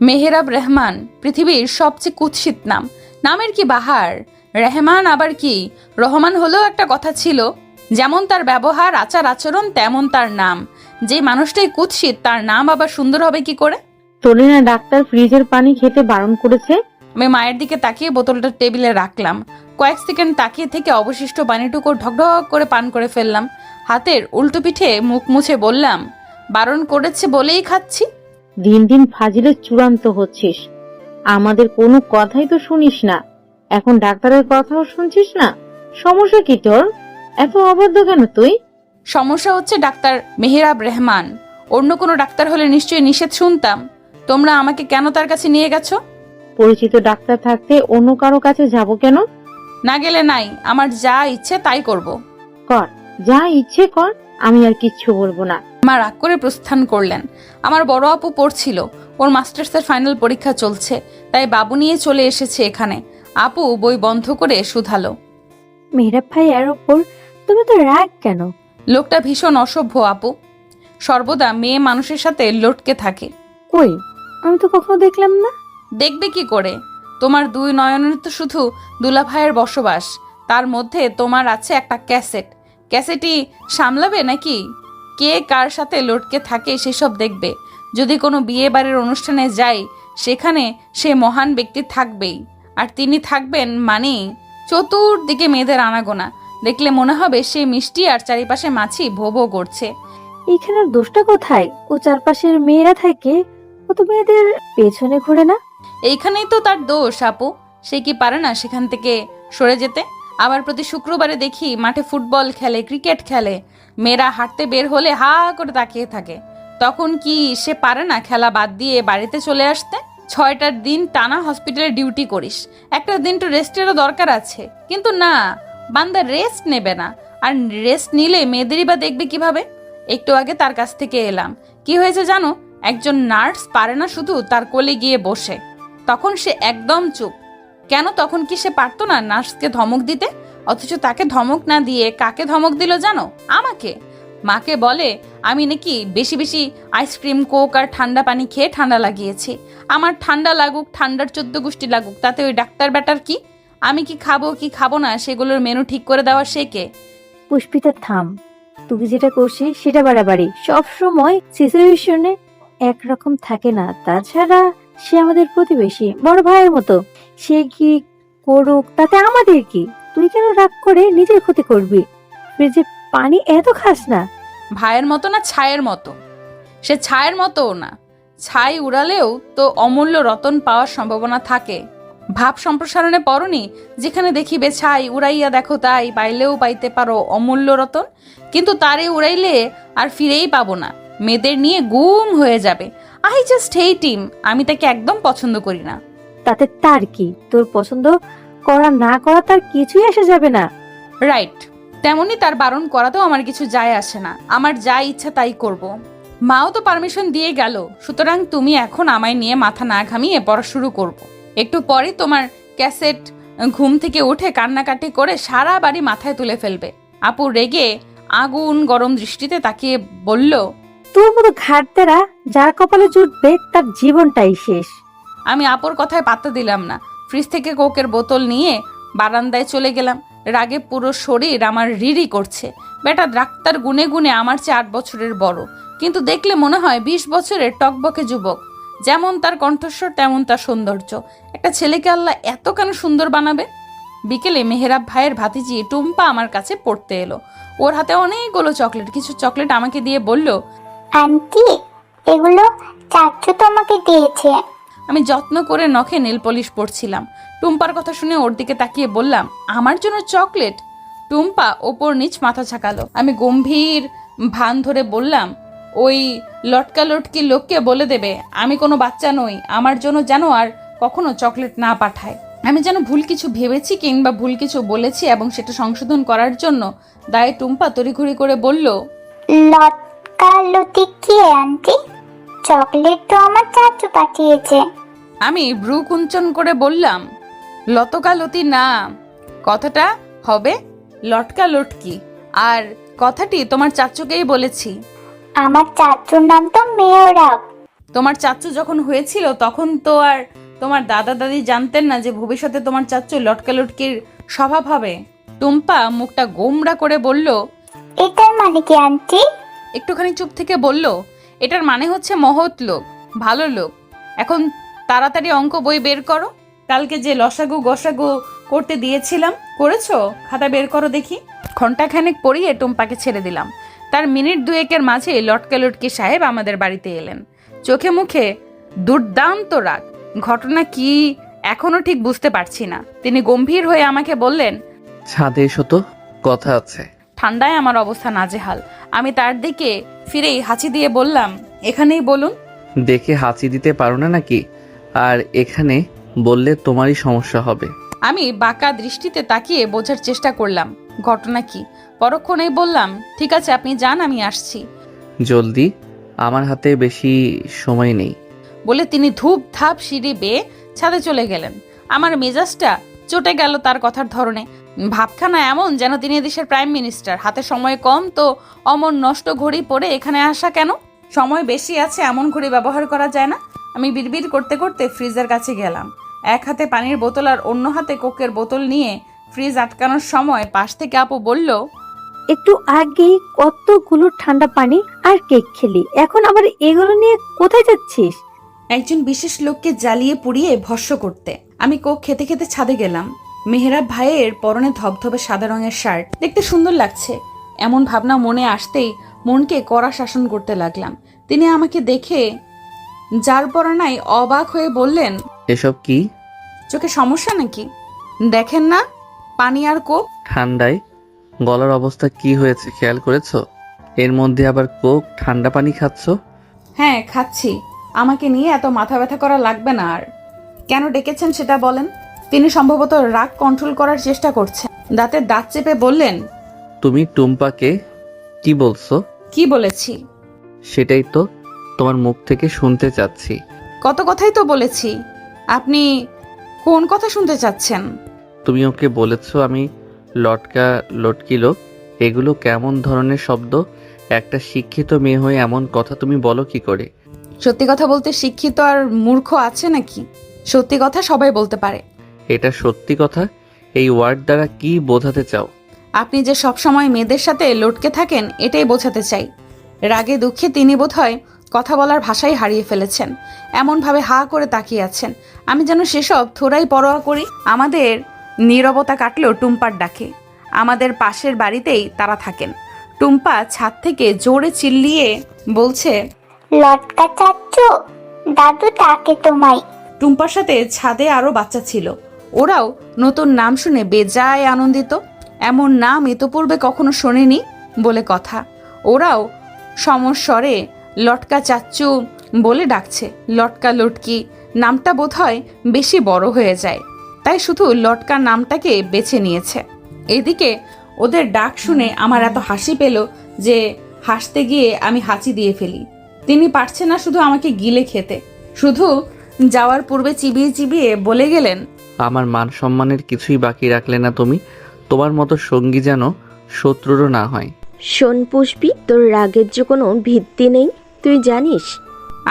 মেহেরাব রেহমান পৃথিবীর সবচেয়ে কুৎসিত নাম। নামের কি বাহার! রেহমান আবার কি রহমান হলেও একটা কথা ছিল। যেমন তার ব্যবহার আচার আচরণ তেমন তার নাম। যে মানুষটাই কুৎসিত তার নাম আবার সুন্দর হবে কি করে? তোরে না ডাক্তার ফ্রিজের পানি খেতে বারণ করেছে? আমি মায়ের দিকে তাকিয়ে বোতলটা টেবিলে রাখলাম। কয়েক সেকেন্ড তাকিয়ে থেকে অবশিষ্ট পানিটুকু ঢকঢক করে পান করে ফেললাম। হাতের উল্টো পিঠে মুখ মুছে বললাম, বারণ করেছে বলেই খাচ্ছি। দিন দিন ফাজিলের চূড়ান্ত হচ্ছিস। আমাদের কোনো কথাই তো শুনিস না, এখন ডাক্তারের কথাও শুনছিস না। সমস্যা কি তোর? এত অবাধ্য কেন তুই? সমস্যা হচ্ছে ডাক্তার মেহেরাব রেহমান। অন্য কোনো ডাক্তার হলে নিশ্চয়ই নিষেধ শুনতাম। তোমরা আমাকে কেন তার কাছে নিয়ে গেছো? পরিচিত ডাক্তার থাকতে অন্য কারো কাছে যাব কেন? না গেলে নাই, আমার যা ইচ্ছে তাই করব। কর, যা ইচ্ছে কর, আমি আর কিচ্ছু বলবো না। মা রাগ করে প্রস্থান করলেন। আমার বড় আপু পড়ছিল, ওর মাস্টার্সের ফাইনাল পরীক্ষা চলছে, তাই বাবু নিয়ে চলে এসেছে এখানে। আপু বই বন্ধ করে শুধালো, মেহেরাব ভাইয়ার ওপর তুমি তো রাগ কেন? লোকটা ভীষণ অসভ্য আপু, সর্বদা মেয়ে মানুষের সাথে লটকে থাকে। কই, আমি তো কখনো দেখলাম না। দেখবে কি করে? তোমার দুই নয়নের তো শুধু দুলা ভাইয়ের বসবাস, তার মধ্যে তোমার আছে একটা ক্যাসেট। ক্যাসেটই সামলাবে নাকি? কে কার সাথে লটকে থাকে সেসব দেখবে। যদি কোনো বিয়ে বাড়ির অনুষ্ঠানে যাই, সেখানে সে মহান ব্যক্তি থাকবেই, আর তিনি থাকবেন মানেই চতুর্দিকে মেয়েদের আনাগোনা। দেখলে মনে হবে সে মিষ্টি আর চারিপাশে মাছি ভো ভো করছে। এইখানের দোষটা কোথায়? ও চারপাশের মেয়েরা থাকে, ও তো মেয়েদের পেছনে ঘোরে না। এইখানেই তো তার দোষ আপু। সে কি পারে না সেখান থেকে সরে যেতে? আবার প্রতি শুক্রবারে দেখি মাঠে ফুটবল খেলে, ক্রিকেট খেলে, মেয়েরা হাঁটতে বের হলে হা করে তাকিয়ে থাকে। তখন কি সে পারে না খেলা বাদ দিয়ে বাড়িতে চলে আসতে? 6টার দিন টানা হসপিটালে ডিউটি করিস, একটা দিন তো রেস্টেরও দরকার আছে। কিন্তু না, বান্দা রেস্ট নেবে না। আর রেস্ট নিলে মেয়েদেরই বা দেখবে কিভাবে? একটু আগে তার কাছ থেকে এলাম। কি হয়েছে জানো? একজন নার্স পারে না শুধু তার কোলে গিয়ে বসে, তখন সে একদম চুপ। কেন? তখন কি সে পারতো না নার্সকে ধমক দিতে? অথচ তাকে ধমক না দিয়ে কাকে ধমক দিল জানো? আমাকে। মাকে বলে আমি নাকি বেশি বেশি আইসক্রিম, কোক আর ঠান্ডা পানি খেয়ে ঠান্ডা লাগিয়েছি। আমার ঠান্ডা লাগুক, ঠান্ডার 14 গোষ্ঠী লাগুক, তাতে ওই ডাক্তার ব্যাটার কি? আমি কি খাবো কি খাবো না সেগুলোর মেনু ঠিক করে দেওয়ার সে কে? পুষ্পিতা থাম, তুই যেটা করছিস সেটা বাড়াবাড়ি। সব সময় সিচুয়েশনে একরকম থাকে না। তাছাড়া সে আমাদের প্রতিবেশী, বড় ভাইয়ের মতো। সে কি করুক তাতে আমাদের কি? তুই কেন রাগ করে নিজের ক্ষতি করবি? ফ্রিজে পানি এত খাস না। ভাইয়ের মতো না ছায়ের মতো? সে ছায়ের মতোও না। ছাই উড়ালেও তো অমূল্য রতন পাওয়ার সম্ভাবনা থাকে। ভাব সম্প্রসারণে পড়নি, যেখানে দেখিবে ছাই উড়াইয়া দেখো তাই পাইলেও পাইতে পারো অমূল্য রতন। কিন্তু তারে উড়াইলে আর ফিরেই পাবো না, মেয়েদের নিয়ে গুম হয়ে যাবে। আই জাস্ট হেট হিম। আমি তাকে একদম পছন্দ করি না। তাতে তার কি? তোর পছন্দ করা না করা তার কিছুই আসা যাবে না। রাইট, তেমনি তার বারণ করাতেও আমার কিছু যায় আসে না। আমার যা ইচ্ছা তাই করব। মাও তো পারমিশন দিয়ে গেল, সুতরাং তুমি এখন আমায় নিয়ে মাথা না ঘামিয়ে পড়া শুরু করব। একটু পরে তোমার ক্যাসেট ঘুম থেকে উঠে কান্নাকাটি করে সারা বাড়ি মাথায় তুলে ফেলবে। আপু রেগে আগুন গরম দৃষ্টিতে তাকিয়ে বলল, তোর মতো ঘাটতেরা যার কপালে জুটবে তার জীবনটাই শেষ। আমি আপুর কথায় পাত্তা দিলাম না। ফ্রিজ থেকে কোকের বোতল নিয়ে বারান্দায় চলে গেলাম। রাগে পুরো শরীর আমার রিরি করছে। বেটা ডাক্তার গুনে গুনে আমার চেয়ে 8 বছরের বড়, কিন্তু দেখলে মনে হয় 20 বছরের টকবকে যুবক। যেমন তার কণ্ঠস্বর তেমন তার সৌন্দর্য। একটা ছেলেকে আল্লাহ এত কেন সুন্দর বানাবে? বিকেলে মেহেরাব ভাইয়ের ভাতিজি টুম্পা আমার কাছে পড়তে এলো। ওর হাতে অনেকগুলো চকলেট। কিছু চকলেট আমাকে দিয়ে বলল, আন্টি, এগুলো চাচু তোমাকে দিয়েছে। আমি যত্ন করে নখে নেল পলিশ পরছিলাম। টুম্পার কথা শুনে ওর দিকে তাকিয়ে বললাম, আমার জন্য চকলেট? টুম্পা ওপর নিচ মাথা ঝাঁকালো। আমি গম্ভীর ভান ধরে বললাম, ওই লটকা লটকি লোককে বলে দেবে আমি কোনো বাচ্চা নই, আমার জন্য যেন আর কখনো চকলেট না পাঠায়। আমি যেন ভুল কিছু ভেবেছি কিংবা ভুল কিছু বলেছি এবং সেটা সংশোধন করার জন্য দায়ে টুম্পা তড়িঘড়ি করে বলল, লটকা লতি কি আন্টি? চকলেট তো আমার চাচু পাঠিয়েছে। আমি ভ্রু কুঞ্চন করে বললাম, লতকা লতি না, কথাটা হবে লটকা লটকি। আর কথাটি তোমার চাচুকেই বলেছি। আমার চাচুর নাম তো মেয়রাব। তোমার চাচু যখন হয়েছিল তখন তো আর তোমার দাদা দাদি জানতেন না যে ভবিষ্যতে তোমার চাচু লটকালটকির স্বভাব হবে। টুম্পা মুখটা গোমড়া করে বলল। এটার মানে কি আন্টি? একটুখানি চুপ থেকে বলল, এটার মানে হচ্ছে মহৎ লোক, ভালো লোক। এখন তাড়াতাড়ি অঙ্ক বই বের করো। কালকে যে লসাগু গসাগু করতে দিয়েছিলাম করেছো? খাতা বের করো দেখি। ঘন্টাখানেক পড়িয়ে টুম্পাকে ছেড়ে দিলাম। তার মিনিট দুয়েকের মাঝে লটকালটকি সাহেব আমাদের বাড়িতে এলেন। চোখে মুখে দুর্দান্ত রাগ। ঘটনা কি এখনো ঠিক বুঝতে পারছি না। তিনি গম্ভীর হয়ে আমাকে বললেন, ছাদে এসো তো, কথা আছে। ঠান্ডায় আমার অবস্থা নাজেহাল। আমি তার দিকে ফিরেই হাঁচি দিয়ে বললাম, এখানেই বলুন। দেখে হাঁচি দিতে পারো না নাকি? আর এখানে বললে তোমারই সমস্যা হবে। আমি বাঁকা দৃষ্টিতে তাকিয়ে বোঝার চেষ্টা করলাম ঘটনা কি। পরক্ষণেই বললাম, ঠিক আছে আপনি যান, আমি আসছি। জলদি, আমার হাতে বেশি সময় নেই। বলে তিনি ধূপ ধাপ সিঁড়ি বেয়ে ছাদে চলে গেলেন। আমার মেজাজটা চটে গেল তার কথার ধরনে। ভাবখানা এমন যেন তিনি দেশের প্রাইম মিনিস্টার। হাতে সময় কম তো অমন নষ্ট ঘড়ি পরে এখানে আসা কেন? সময় বেশি আছে এমন ঘড়ি ব্যবহার করা যায় না? আমি বিড়বিড় করতে করতে ফ্রিজের কাছে গেলাম। এক হাতে পানির বোতল আর অন্য হাতে কোকের বোতল নিয়ে ফ্রিজ আটকানোর সময় পাশ থেকে আপু বলল, একটু আগেই কতগুলো ঠান্ডা পানি আর কেক খেলি, এখন আবার এগুলো নিয়ে কোথায় যাচ্ছিস? একজন বিশেষ লোককে জ্বালিয়ে পুড়িয়ে ভস্য করতে। আমি কোক খেতে খেতে ছাদে গেলাম। মেহরাব ভাইয়ের পরনে ধবধবে সাদা রঙের শার্ট, দেখতে সুন্দর লাগছে। এমন ভাবনা মনে আসতেই মনকে কড়া শাসন করতে লাগলাম। তিনি আমাকে দেখে যার পরানায় অবাক হয়ে বললেন, এসব কি? চোখে সমস্যা নাকি? দেখেন না, পানি আর কোক। ঠান্ডায় গলার অবস্থা কি হয়েছে খেয়াল করেছো? এর মধ্যে আবার কোক, ঠান্ডা পানি খাচ্ছো? হ্যাঁ খাচ্ছি। আমাকে নিয়ে এত মাথা ব্যথা করা লাগবে না আর। কেন ডেকেছেন সেটা বলেন। তিনি সম্ভবত রাগ কন্ট্রোল করার চেষ্টা করছেন। দাঁতের দাঁত চেপে বললেন, তুমি টুম্পাকে কি বলছো? কি বলেছি? সেটাই তো তোমার মুখ থেকে শুনতে চাচ্ছি। কত কথাই তো বলেছি। আপনি কোন কথা শুনতে চাচ্ছেন? তুমি ওকে বলেছো আমি লটকা লটকি লোক। এগুলো কেমন ধরনের শব্দ? একটা শিক্ষিত মেয়ে হয়ে এমন কথা তুমি বলো কি করে? সত্যি কথা বলতে শিক্ষিত আর মূর্খ আছে নাকি? সত্যি কথা সবাই বলতে পারে। এটা সত্যি কথা? এই ওয়ার্ড দ্বারা কি বোঝাতে চাও? আপনি যে সব সময় মেয়েদের সাথে লটকে থাকেন এটাই বোঝাতে চাই। রাগে দুঃখে তিনি বোধহয় কথা বলার ভাষাই হারিয়ে ফেলেছেন। এমনভাবে হা করে তাকিয়ে আছেন আমি যেন সেসব থোড়াই পরোয়া করি। আমাদের নীরবতা কাটলেও টুম্পার ডাকে। আমাদের পাশের বাড়িতেই তারা থাকেন। টুম্পা ছাদ থেকে জোরে চিল্লিয়ে বলছে, লটকা চাচ্চু, দাদু ডাকে তোমায়। টুম্পার সাথে ছাদে আরো বাচ্চা ছিল। ওরাও নতুন নাম শুনে বেজায় আনন্দিত। এমন নাম ইতোপূর্বে কখনো শোনেনি বলে কথা। ওরাও সমস্বরে লটকা চাচ্চু বলে ডাকছে। লটকা লটকি নামটা বোধহয় বেশি বড় হয়ে যায়, তাই শুধু লটকা নামটাকে বেছে নিয়েছে। এদিকে ওদের ডাক শুনে আমার এত হাসি পেল যে হাসতে গিয়ে আমি হাঁচি দিয়ে ফেলি। তিনি পারছে না শুধু আমাকে গিলে খেতে, শুধু যাওয়ার পূর্বে চিবিয়ে চিবিয়ে বলে গেলেন, আমার মান সম্মানের কিছুই বাকি রাখলে না তুমি। তোমার মতো সঙ্গী যেন শত্রুরও না হয়। শোন পুষ্পি, তোর রাগের যে কোনো ভিত্তি নেই, তুই জানিস?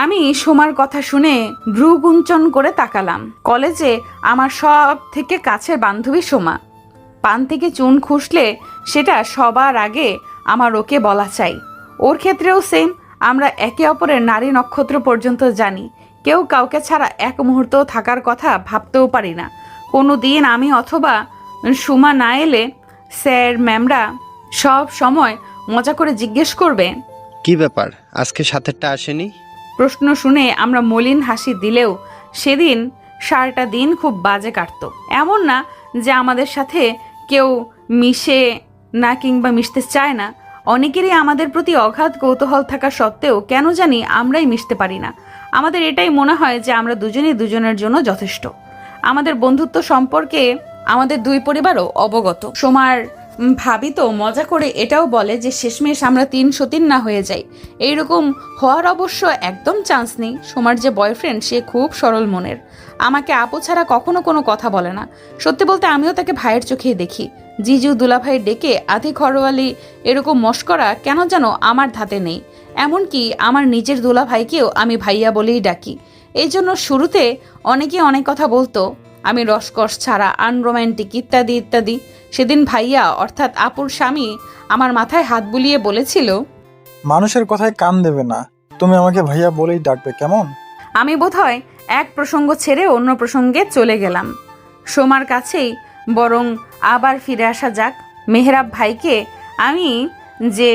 আমি সোমার কথা শুনে ভ্রুগুঞ্চন করে তাকালাম। কলেজে আমার সব থেকে কাছের বান্ধবী সোমা। পান থেকে চুন খুসলে সেটা সবার আগে আমার ওকে বলা চাই। ওর ক্ষেত্রেও সেম। আমরা একে অপরের নারী নক্ষত্র পর্যন্ত জানি। কেউ কাউকে ছাড়া এক মুহূর্তও থাকার কথা ভাবতেও পারি না। কোনো দিন আমি অথবা সুমা না এলে স্যার ম্যামরা সব সময় মজা করে জিজ্ঞেস করবে, কি ব্যাপার, আজকে সাথেরটা আসেনি? প্রশ্ন শুনে আমরা মলিন হাসি দিলেও সেদিন সারাটা দিন খুব বাজে কাটতো। এমন না যে আমাদের সাথে কেউ মিশে না কিংবা মিশতে চায় না। অনেকেরই আমাদের প্রতি অগাধ কৌতূহল থাকা সত্ত্বেও কেন জানি আমরাই মিশতে পারি না। আমাদের এটাই মনে হয় যে আমরা দুজনেই দুজনের জন্য যথেষ্ট। আমাদের বন্ধুত্ব সম্পর্কে আমাদের দুই পরিবারও অবগত। সোমার ভাবি তো মজা করে এটাও বলে যে শেষমেশ আমরা 303 না হয়ে যাই। এইরকম হওয়ার অবশ্য একদম চান্স নেই। সোমার যে বয়ফ্রেন্ড সে খুব সরল মনের, আমাকে আপু ছাড়া কখনো কোনো কথা বলে না। সত্যি বলতে আমিও তাকে ভাইয়ের চোখেই দেখি। জিজু দুলাভাই ডেকে আধি ঘরওয়ালি এরকম মস্করা কেন যেন আমার ধাতে নেই। এমনকি আমার নিজের দুলাভাইকেও আমি ভাইয়া বলেই ডাকি। এই জন্য শুরুতে অনেকে অনেক কথা বলতো, আমি রসকস ছাড়া, আনরোম্যান্টিক ইত্যাদি ইত্যাদি। সেদিন ভাইয়া অর্থাৎ আপুর স্বামী আমার মাথায় হাত বুলিয়ে বলেছিল, মানুষের কথায় কান দেবে না, তুমি আমাকে ভাইয়া বলেই ডাকবে কেমন। আমি বোধহয় এক প্রসঙ্গ ছেড়ে অন্য প্রসঙ্গে চলে গেলাম। সোমার কাছেই বরং আবার ফিরে আসা যাক। মেহরাব ভাইকে আমি যে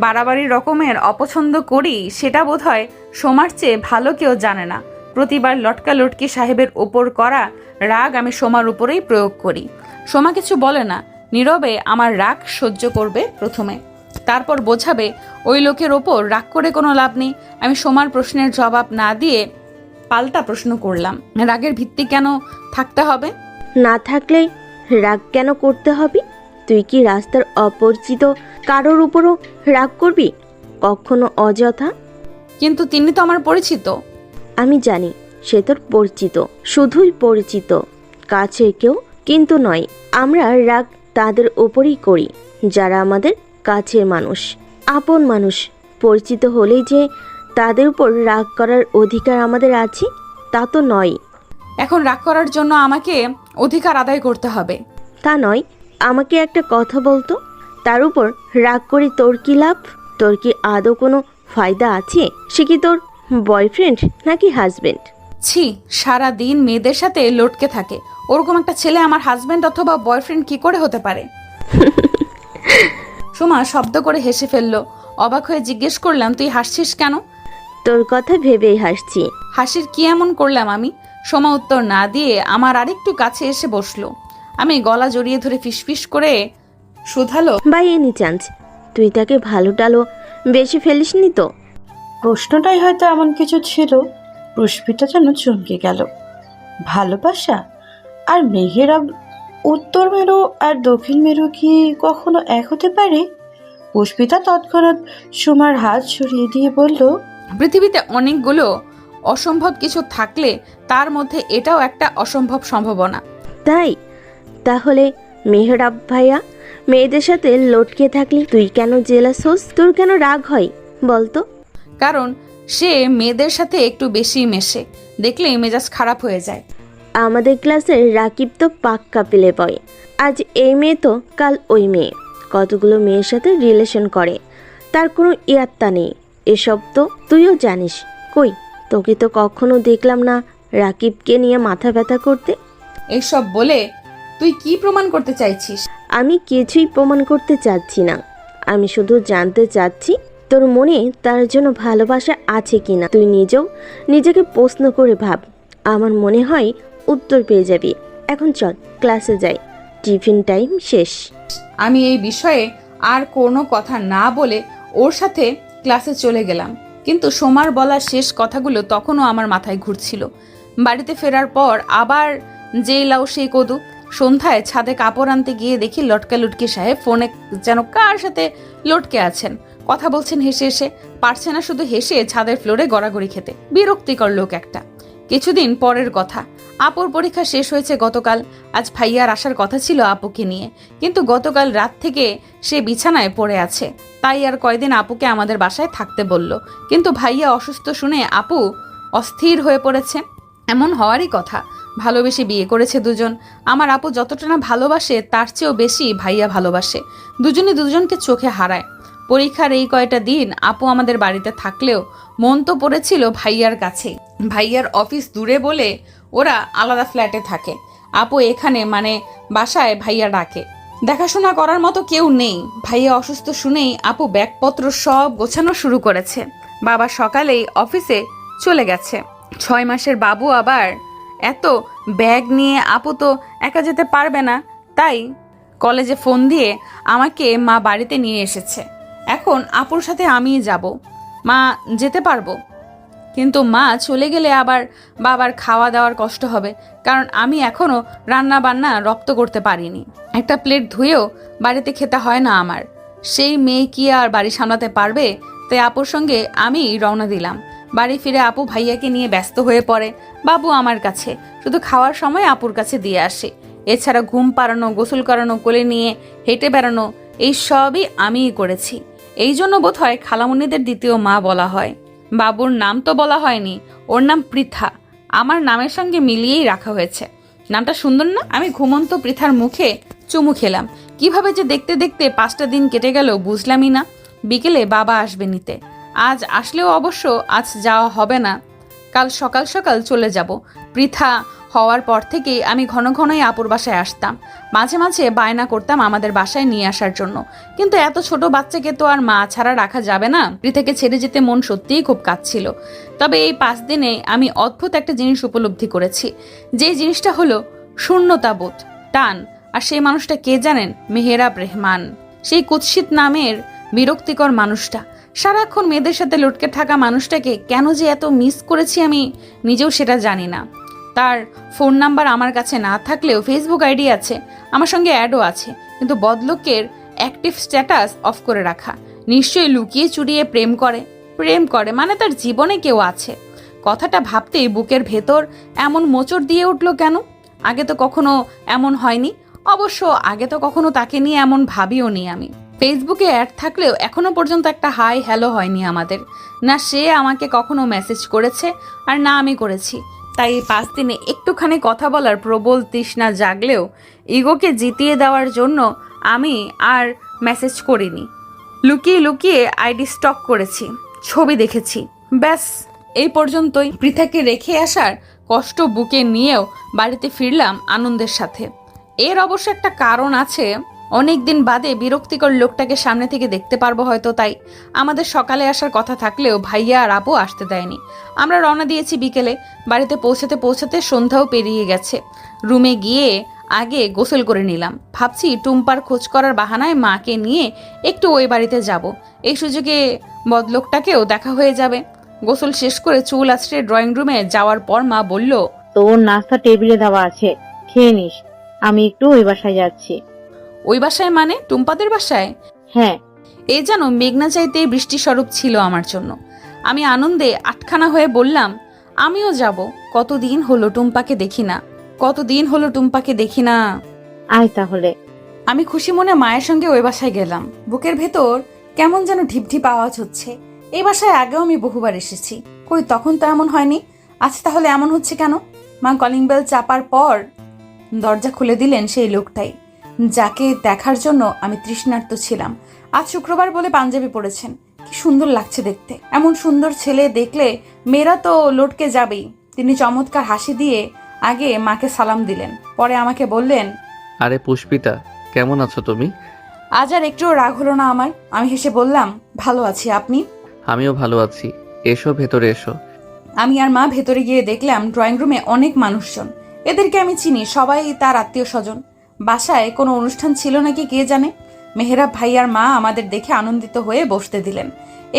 বাড়াবাড়ি রকমের অপছন্দ করি সেটা বোধহয় সোমার চেয়ে ভালো কেউ জানে না। প্রতিবার লটকা লটকি সাহেবের ওপর করা রাগ আমি সোমার উপরেই প্রয়োগ করি। সোমা কিছু বলে না, নীরবে আমার রাগ সহ্য করবে প্রথমে, তারপর বোঝাবে ওই লোকের ওপর রাগ করে কোনো লাভ নেই। আমি সোমার প্রশ্নের জবাব না দিয়ে পাল্টা প্রশ্ন করলাম, রাগের ভিত্তি কেন থাকতে হবে? না থাকলে রাগ কেন করতে হবে? তুই কি রাস্তার অপরিচিত কারোর উপরও রাগ করবি কখনো অযথা? কিন্তু তিনি তো আমার পরিচিত। আমি জানি সে তোর পরিচিত, শুধুই পরিচিত, কাছের কেউ কিন্তু নয়। আমরা রাগ তাদের ওপরই করি যারা আমাদের কাছের মানুষ, আপন মানুষ। পরিচিত হলেই যে তাদের উপর রাগ করার অধিকার আমাদের আছে তা তো নয়। এখন রাগ করার জন্য আমাকে অধিকার আদায় করতে হবে? তা নয়। আমাকে একটা কথা বলতো, তার উপর রাগ করে তোর কি লাভ? তোর কি আদৌ কোনো ফায়দা আছে? সে কি তোর বয়ফ্রেন্ড নাকি হাজবেন্ড? ছি, সারা দিন মেয়েদের সাথে লটকে থাকে, ওরকম একটা ছেলে আমার হাজবেন্ড অথবা বয়ফ্রেন্ড কি করে হতে পারে? সোমা শব্দ করে হেসে ফেললো। অবাক হয়ে জিজ্ঞেস করলাম, তুই হাসছিস কেন? তোর কথা ভেবেই হাসছি। হাসির কি এমন করলাম আমি? সোমা উত্তর না দিয়ে আমার আরেকটু কাছে এসে বসলো। আমি গলা জড়িয়ে ধরে ফিসফিস করে শুধালো, বাই এনি চান্স তুই তাকে ভালো টালো বেশি ফেলিসনি তো? প্রশ্নটাই হয়তো এমন কিছু ছিল, পুষ্পিতা যেন চমকে গেল। ভালোবাসা আর মেহেরাব, উত্তর মেরু আর দক্ষিণ মেরু কি কখনো এক হতে পারে? পুষ্পিতা তৎক্ষণাৎ সুমার হাত সরিয়ে দিয়ে বলল, পৃথিবীতে অনেকগুলো অসম্ভব কিছু থাকলে তার মধ্যে এটাও একটা অসম্ভব সম্ভাবনা। তাই তাহলে মেহরাব ভাইয়া মেয়েদের সাথে লটকে থাকলি তুই কেন জেলাস হোস? তোর কেন রাগ হয় বলতো? কারণ সে মেয়েদের সাথে একটু বেশি মেশে, দেখলেই মেজাজ খারাপ হয়ে যায়। আমাদের ক্লাসের রাকিব তো পাক্কা পেলে বয়। আজ এই মেয়ে তো কাল ওই মেয়ে, কতগুলো মেয়ের সাথে রিলেশন করে, তার কোনো ইয়াত্তা নেই। এসব তো তুইও জানিস। কই তোকে তো কখনো দেখলাম না রাকিবকে নিয়ে মাথা ব্যথা করতে। এইসব বলে তুই কি প্রমাণ করতে চাইছিস? আমি কিছুই প্রমাণ করতে চাচ্ছি না, আমি শুধু জানতে চাচ্ছি তোর মনে তার জন্য ভালোবাসা আছে কিনা। তুই নিজেও নিজেকে প্রশ্ন করে ভাব, আমার মনে হয় উত্তর পেয়ে যাবি। এখন চল ক্লাসে যাই, টিফিন টাইম শেষ। আমি এই বিষয়ে আর কোনো কথা না বলে ওর সাথে ক্লাসে চলে গেলাম। কিন্তু সোমার বলা শেষ কথাগুলো তখনও আমার মাথায় ঘুরছিল। বাড়িতে ফেরার পর আবার যেই লাউ সেই কদু। সন্ধ্যায় ছাদে কাপড় আনতে গিয়ে দেখি লটকা লুটকি সাহেব ফোনে যেন কার সাথে লটকে আছেন, কথা বলছেন হেসে হেসে। পারছে না শুধু হেসে ছাদের ফ্লোরে গড়াগড়ি খেতে। বিরক্তিকর লোক একটা। কিছুদিন পরের কথা, আপুর পরীক্ষা শেষ হয়েছে গতকাল। আজ ভাইয়ার আসার কথা ছিল আপুকে নিয়ে, কিন্তু গতকাল রাত থেকে সে বিছানায় পড়ে আছে। তাই আর কয়দিন আপুকে আমাদের বাসায় থাকতে বলল। কিন্তু ভাইয়া অসুস্থ শুনে আপু অস্থির হয়ে পড়েছে। এমন হওয়ারই কথা, ভালোবেসে বিয়ে করেছে দুজন। আমার আপু যতটা না ভালোবাসে তার চেয়েও বেশি ভাইয়া ভালোবাসে। দুজনে দুজনকে চোখে হারায়। পরীক্ষার এই কয়টা দিন আপু আমাদের বাড়িতে থাকলেও মন তো পড়েছিল ভাইয়ার কাছে। ভাইয়ার অফিস দূরে বলে ওরা আলাদা ফ্ল্যাটে থাকে। আপু এখানে মানে বাসায় ভাইয়া ডাকে। দেখাশোনা করার মতো কেউ নেই। ভাইয়া অসুস্থ শুনেই আপু ব্যাগপত্র সব গোছানো শুরু করেছে। বাবা সকালেই অফিসে চলে গেছে। 6 মাসের বাবু আবার এত ব্যাগ নিয়ে আপু তো একা যেতে পারবে না। তাই কলেজে ফোন দিয়ে আমাকে মা বাড়িতে নিয়ে এসেছে। এখন আপুর সাথে আমিই যাব। মা যেতে পারবো? কিন্তু মা চলে গেলে আবার বাবার খাওয়া দাওয়ার কষ্ট হবে, কারণ আমি এখনো রান্না বান্না রপ্ত করতে পারিনি। একটা প্লেট ধুয়েও বাড়িতে খেতে হয় না আমার। সেই মেয়ে কি আর বাড়ি সামলাতে পারবে? তাই আপুর সঙ্গে আমি রওনা দিলাম। বাড়ি ফিরে আপু ভাইয়াকে নিয়ে ব্যস্ত হয়ে পড়ে, বাবু আমার কাছে, শুধু খাওয়ার সময় আপুর কাছে দিয়ে আসে। এছাড়া ঘুম পাড়ানো, গোসল করানো, কোলে নিয়ে হেঁটে বেড়ানো, এই সবই আমিই করেছি। এই জন্য বোধ হয় খালামণিদের দ্বিতীয় মা বলা হয়। বাবুর নাম তো বলা হয়নি, ওর নাম পৃথা, আমার নামের সঙ্গে মিলিয়েই রাখা হয়েছে। নামটা সুন্দর না? আমি ঘুমন্ত পৃথার মুখে চুমু খেলাম। কিভাবে যে দেখতে দেখতে 5টা দিন কেটে গেল বুঝলামই না। বিকেলে বাবা আসবে নিতে। আজ আসলেও অবশ্য আজ যাওয়া হবে না, কাল সকাল সকাল চলে যাব। পৃথা হওয়ার পর থেকেই আমি ঘন ঘনই আপুর বাসায় আসতাম। মাঝে মাঝে বায়না করতাম আমাদের বাসায় নিয়ে আসার জন্য, কিন্তু এত ছোট বাচ্চাকে তো আর মা ছাড়া রাখা যাবে না। পৃথাকে ছেড়ে যেতে মন সত্যিই খুব কাঁদছিল। তবে এই 5 দিনে আমি অদ্ভুত একটা জিনিস উপলব্ধি করেছি, যে জিনিসটা হলো শূন্যতাবোধ, টান। আর সেই মানুষটা কে জানেন? মেহেরাব রেহমান, সেই কুৎসিত নামের বিরক্তিকর মানুষটা। সারাক্ষণ মেয়েদের সাথে লটকে থাকা মানুষটাকে কেন যে এত মিস করেছি আমি নিজেও সেটা জানি না। তার ফোন নাম্বার আমার কাছে না থাকলেও ফেসবুক আইডি আছে, আমার সঙ্গে অ্যাডও আছে, কিন্তু বদলোকের অ্যাক্টিভ স্ট্যাটাস অফ করে রাখা। নিশ্চয়ই লুকিয়ে চুরিয়ে প্রেম করে মানে তার জীবনে কেউ আছে। কথাটা ভাবতেই বুকের ভেতর এমন মোচড় দিয়ে উঠল কেন? আগে তো কখনো এমন হয়নি। অবশ্য আগে তো কখনো তাকে নিয়ে এমন ভাবিও নি আমি। ফেসবুকে অ্যাড থাকলেও এখনো পর্যন্ত একটা হাই হ্যালো হয়নি আমাদের। না সে আমাকে কখনো মেসেজ করেছে, আর না আমি করেছি। তাই 5 দিনে একটুখানি কথা বলার প্রবল তৃষ্ণা জাগলেও ইগোকে জিতিয়ে দেওয়ার জন্য আমি আর মেসেজ করিনি। লুকিয়ে লুকিয়ে আইডি স্টক করেছি, ছবি দেখেছি, ব্যাস এই পর্যন্তই। পৃথাকে রেখে আসার কষ্ট বুকে নিয়েও বাড়িতে ফিরলাম আনন্দের সাথে। এর অবশ্য একটা কারণ আছে, অনেক দিন বাদে বিরক্তিকর লোকটাকে সামনে থেকে দেখতে পারবো হয়তো, তাই। আমাদের সকালে আসার কথা থাকলেও ভাইয়া আর আপু আসতে দেয়নি। আমরা রওনা দিয়েছি বিকেলে। বাড়িতে পৌঁছাতে পৌঁছাতে সন্ধ্যাও পেরিয়ে গেছে। রুমে গিয়ে আগে গোসল করে নিলাম। ভাবছি টুম্পার খোঁজ করার বাহানায় মাকে নিয়ে একটু ওই বাড়িতে যাব। এই সুযোগে বদলোকটাকেও দেখা হয়ে যাবে। গোসল শেষ করে চুল আছড়ে ড্রয়িং রুমে যাওয়ার পর মা বলল, তোর নাস্তা টেবিলে দেওয়া আছে, খেয়ে নিস। আমি একটু ওই বাসায় যাচ্ছি। ওই বাসায় মানে? টুম্পাদের বাসায়? হ্যাঁ। এ যেন মেঘনা চাইতে বৃষ্টি স্বরূপ ছিল আমার জন্য। আমি আনন্দে আটখানা হয়ে বললাম, আমিও যাব। কতদিন হলো টুম্পাকে দেখি না। আয় তাহলে। আমি খুশি মনে মায়ের সঙ্গে ওই বাসায় গেলাম। বুকের ভেতর কেমন যেন ঢিপঢিপ আওয়াজ হচ্ছে। এই বাসায় আগেও আমি বহুবার এসেছি, কই তখন তো এমন হয়নি। আজ তাহলে এমন হচ্ছে কেন? মা কলিং বেল চাপার পর দরজা খুলে দিলেন সেই লোকটাই, যাকে দেখার জন্য আমি তৃষ্ণার্ত ছিলাম। আজ শুক্রবার বলে পাঞ্জাবি পরেছেন, কি সুন্দর লাগছে দেখতে। এমন সুন্দর ছেলে দেখলে মেয়েরা তো লটকে যাবেই। তিনি চমৎকার হাসি দিয়ে আগে মাকে সালাম দিলেন, পরে আমাকে বললেন, আরে পুষ্পিতা, কেমন আছো তুমি? আজ আর একটুও রাগ হলো না আমার। আমি হেসে বললাম, ভালো আছি, আপনি? আমিও ভালো আছি, এসো ভেতরে এসো। আমি আর মা ভেতরে গিয়ে দেখলাম ড্রয়িং রুমে অনেক মানুষজন। এদেরকে আমি চিনি, সবাই তার আত্মীয় স্বজন। বাসায় কোনো অনুষ্ঠান ছিল নাকি কে জানে। মেহেরাব ভাইয়ার মা আমাদের দেখে আনন্দিত হয়ে বসতে দিলেন।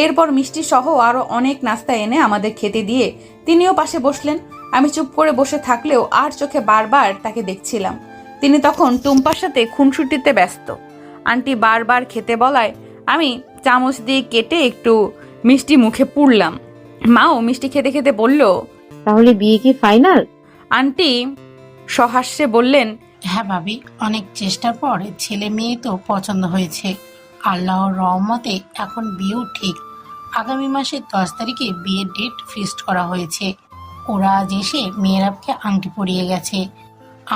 এরপর মিষ্টি সহ আরো অনেক নাস্তা এনে আমাদের খেতে দিয়ে তিনিও পাশে বসলেন। আমি চুপ করে বসে থাকলেও আর চোখে বারবার তাকে দেখছিলাম। তিনি তখন টুম্পার সাথে খুনসুটিতে ব্যস্ত। আন্টি বারবার খেতে বলায় আমি চামচ দিয়ে কেটে একটু মিষ্টি মুখে পুড়লাম। মাও মিষ্টি খেতে খেতে বলল, তাহলে বিয়ে কি ফাইনাল? আন্টি সহাস্যে বললেন, হ্যাঁ ভাবি, অনেক চেষ্টার পর ছেলে মেয়ে তো পছন্দ হয়েছে। আল্লাহর রহমতে এখন বিয়েও ঠিক। আগামী মাসের 10 তারিখে বিয়ের ডেট ফিক্সড করা হয়েছে। ওরা আজ এসে মেয়েরাবকে আংটি পরিয়ে গেছে।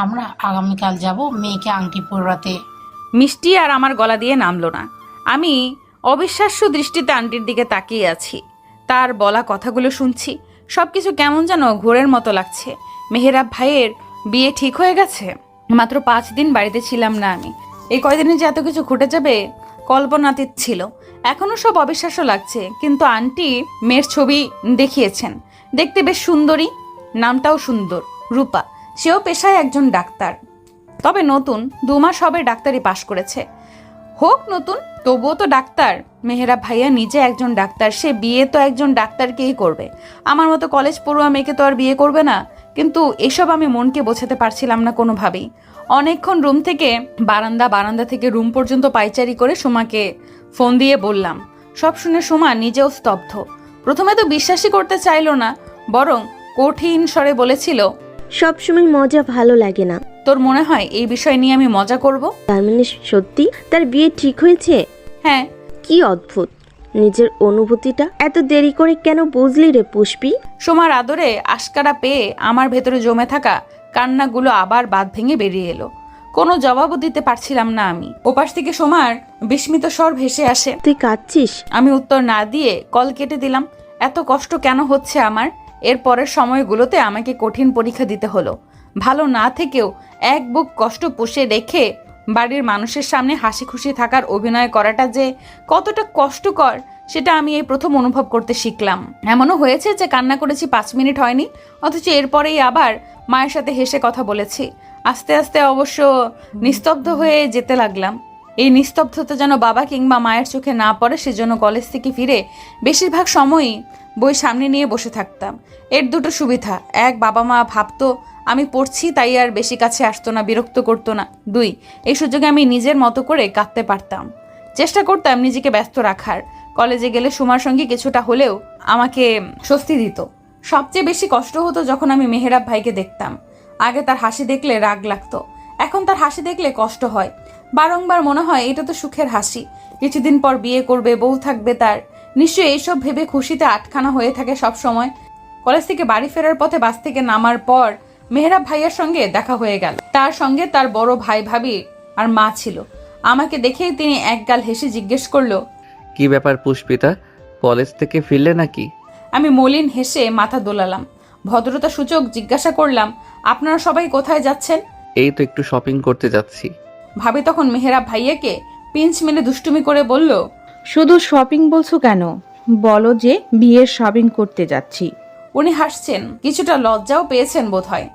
আমরা আগামীকাল যাব মেয়েকে আংটি পরাতে। মিষ্টি আর আমার গলা দিয়ে নামলো না। আমি অবিশ্বাস্য দৃষ্টিতে আন্টির দিকে তাকিয়ে আছি। তার বলা কথাগুলো শুনছি। সবকিছু কেমন যেন ঘোরের মতো লাগছে। মেহেরাব ভাইয়ের বিয়ে ঠিক হয়ে গেছে। মাত্র 5 দিন বাড়িতে ছিলাম না আমি। এই কয়দিনে যে এত কিছু ঘটে যাবে কল্পনাতীত ছিল। এখনো সব অবিশ্বাস্য লাগছে। কিন্তু আন্টি মেয়ের ছবি দেখিয়েছেন, দেখতে বেশ সুন্দরী, নামটাও সুন্দর, রূপা। সেও পেশায় একজন ডাক্তার, তবে নতুন, 2 মাস হবে ডাক্তারি পাশ করেছে। হোক নতুন, তবুও তো ডাক্তার। মেহেরাব ভাইয়া নিজে একজন ডাক্তার, সে বিয়ে তো একজন ডাক্তারকেই করবে। আমার মতো কলেজ পড়ুয়া মেয়েকে তো আর বিয়ে করবে না। কিন্তু এসব আমি মনকে বোঝাতে পারছিলাম না কোনোভাবেই। অনেকক্ষণ রুম থেকে বারান্দা থেকে রুম পর্যন্ত পাইচারি করে সুমাকে ফোন দিয়ে বললাম। সব শুনে সুমা নিজেও স্তব্ধ। প্রথমে তো বিশ্বাসই করতে চাইলো না, বরং কঠিন স্বরে বলেছিল, সবসময় মজা ভালো লাগে না। তোর মনে হয় এই বিষয় নিয়ে আমি মজা করব? তার মানে সত্যি তার বিয়ে ঠিক হয়েছে? হ্যাঁ। কি অদ্ভুত, নিজের অনুভূতিটা এত দেরি করে কেন বুঝলি রে পুষ্পি? সোমার আদরে আশকারা পেয়ে আমার ভেতরে জমে থাকা কান্নাগুলো আবার বাঁধ ভেঙে বেরিয়ে এলো। কোনো জবাবও দিতে পারছিলাম না আমি। ওপাশ থেকে সোমার বিস্মিত স্বর ভেসে আসে, তুই কাঁদছিস? আমি উত্তর না দিয়ে কল কেটে দিলাম। এত কষ্ট কেন হচ্ছে আমার? এর পরের সময়গুলোতে আমাকে কঠিন পরীক্ষা দিতে হলো। ভালো না থেকেও এক বুক কষ্ট পুষে রেখে বাড়ির মানুষের সামনে হাসি খুশি থাকার অভিনয় করাটা যে কতটা কষ্টকর সেটা আমি এই প্রথম অনুভব করতে শিখলাম। এমনও হয়েছে যে কান্না করেছি 5 মিনিট হয়নি, অথচ এরপরেই আবার মায়ের সাথে হেসে কথা বলেছি। আস্তে আস্তে অবশ্য নিস্তব্ধ হয়ে যেতে লাগলাম। এই নিস্তব্ধতা যেন বাবা কিংবা মায়ের চোখে না পড়ে, সেজন্য কলেজ থেকে ফিরে বেশিরভাগ সময়ই বই সামনে নিয়ে বসে থাকতাম। এর দুটো সুবিধা: এক, বাবা মা ভাবতো আমি পড়ছি, তাই আর বেশি কাছে আসতো না, বিরক্ত করতো না। 2, এই সুযোগে আমি নিজের মতো করে কাঁদতে পারতাম। চেষ্টা করতাম নিজেকে ব্যস্ত রাখার। কলেজে গেলে সুমার সঙ্গে কিছুটা হলেও আমাকে স্বস্তি দিত। সবচেয়ে বেশি কষ্ট হতো যখন আমি মেহেরাব ভাইকে দেখতাম। আগে তার হাসি দেখলে রাগ লাগতো, এখন তার হাসি দেখলে কষ্ট হয়। বারংবার মনে হয় এটা তো সুখের হাসি, কিছুদিন পর বিয়ে করবে, বউ থাকবে তার। নিশ্চয়ই এইসব ভেবে খুশিতে আটখানা হয়ে থাকে সব সময়। কলেজ থেকে বাড়ি ফেরার পথে বাস থেকে নামার পর মেহেরাব ভাইয়ার সঙ্গে দেখা হয়ে গেল। তার সঙ্গে তার বড় ভাই ভাবি আর মা ছিল। আমাকে দেখেই তিনি একগাল হেসে জিজ্ঞেস করলো, কি ব্যাপার পুষ্পিতা, কলেজ থেকে ফিরলে নাকি? আমি মলিন হেসে মাথা দোলালাম। ভদ্রতা সূচক জিজ্ঞাসা করলাম, আপনারা সবাই কোথায় যাচ্ছেন? এই তো একটু শপিং করতে যাচ্ছি। ভাবি তখন মেহেরাব ভাইয়াকে পিঞ্চ মেলে দুষ্টুমি করে বলল, শুধু শপিং বলছো কেন? বলো যে বিয়ের শপিং করতে যাচ্ছি। উনি হাসছেন, কিছুটা লজ্জাও পেয়েছেন বোধহয়।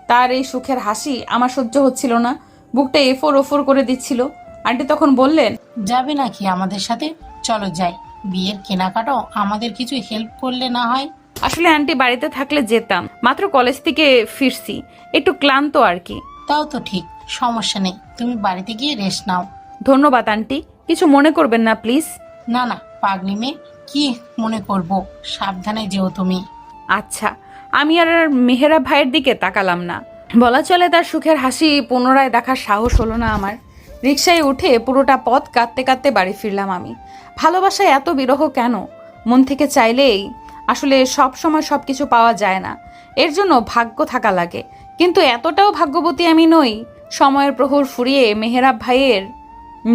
তার এই সুখের হাসি আমার সহ্য হচ্ছিল না, বুকটা এফোর ওফোর করে দিচ্ছিল। আন্টি তখন বললেন, যাবে নাকি আমাদের সাথে? চলো যাই, বিয়ের কেনাকাটাও আমাদের কিছু হেল্প করলে না হয়? আসলে আন্টি বাড়িতে থাকলে যেতাম, মাত্র কলেজ থেকে ফিরছি, একটু ক্লান্ত আর কি। তাও তো ঠিক, সমস্যা নেই, তুমি বাড়িতে গিয়ে রেস্ট নাও। ধন্যবাদ আন্টি, কিছু মনে করবেন না প্লিজ। না না পাগলি মেয়ে, কি মনে করব, সাবধানে যেও তুমি। আচ্ছা। আমি আর মেহেরাব ভাইয়ের দিকে তাকালাম না। বলা চলে তার সুখের হাসি পুনরায় দেখার সাহস হলো না আমার। রিকশায় উঠে পুরোটা পথ কাঁদতে কাঁদতে বাড়ি ফিরলাম আমি। ভালোবাসায় এত বিরহ কেন? মন থেকে চাইলেই আসলে সব সময় সব কিছু পাওয়া যায় না, এর জন্য ভাগ্য থাকা লাগে। কিন্তু এতটাও ভাগ্যবতী আমি নই। সময়ের প্রহর ফুরিয়ে মেহেরাব ভাইয়ের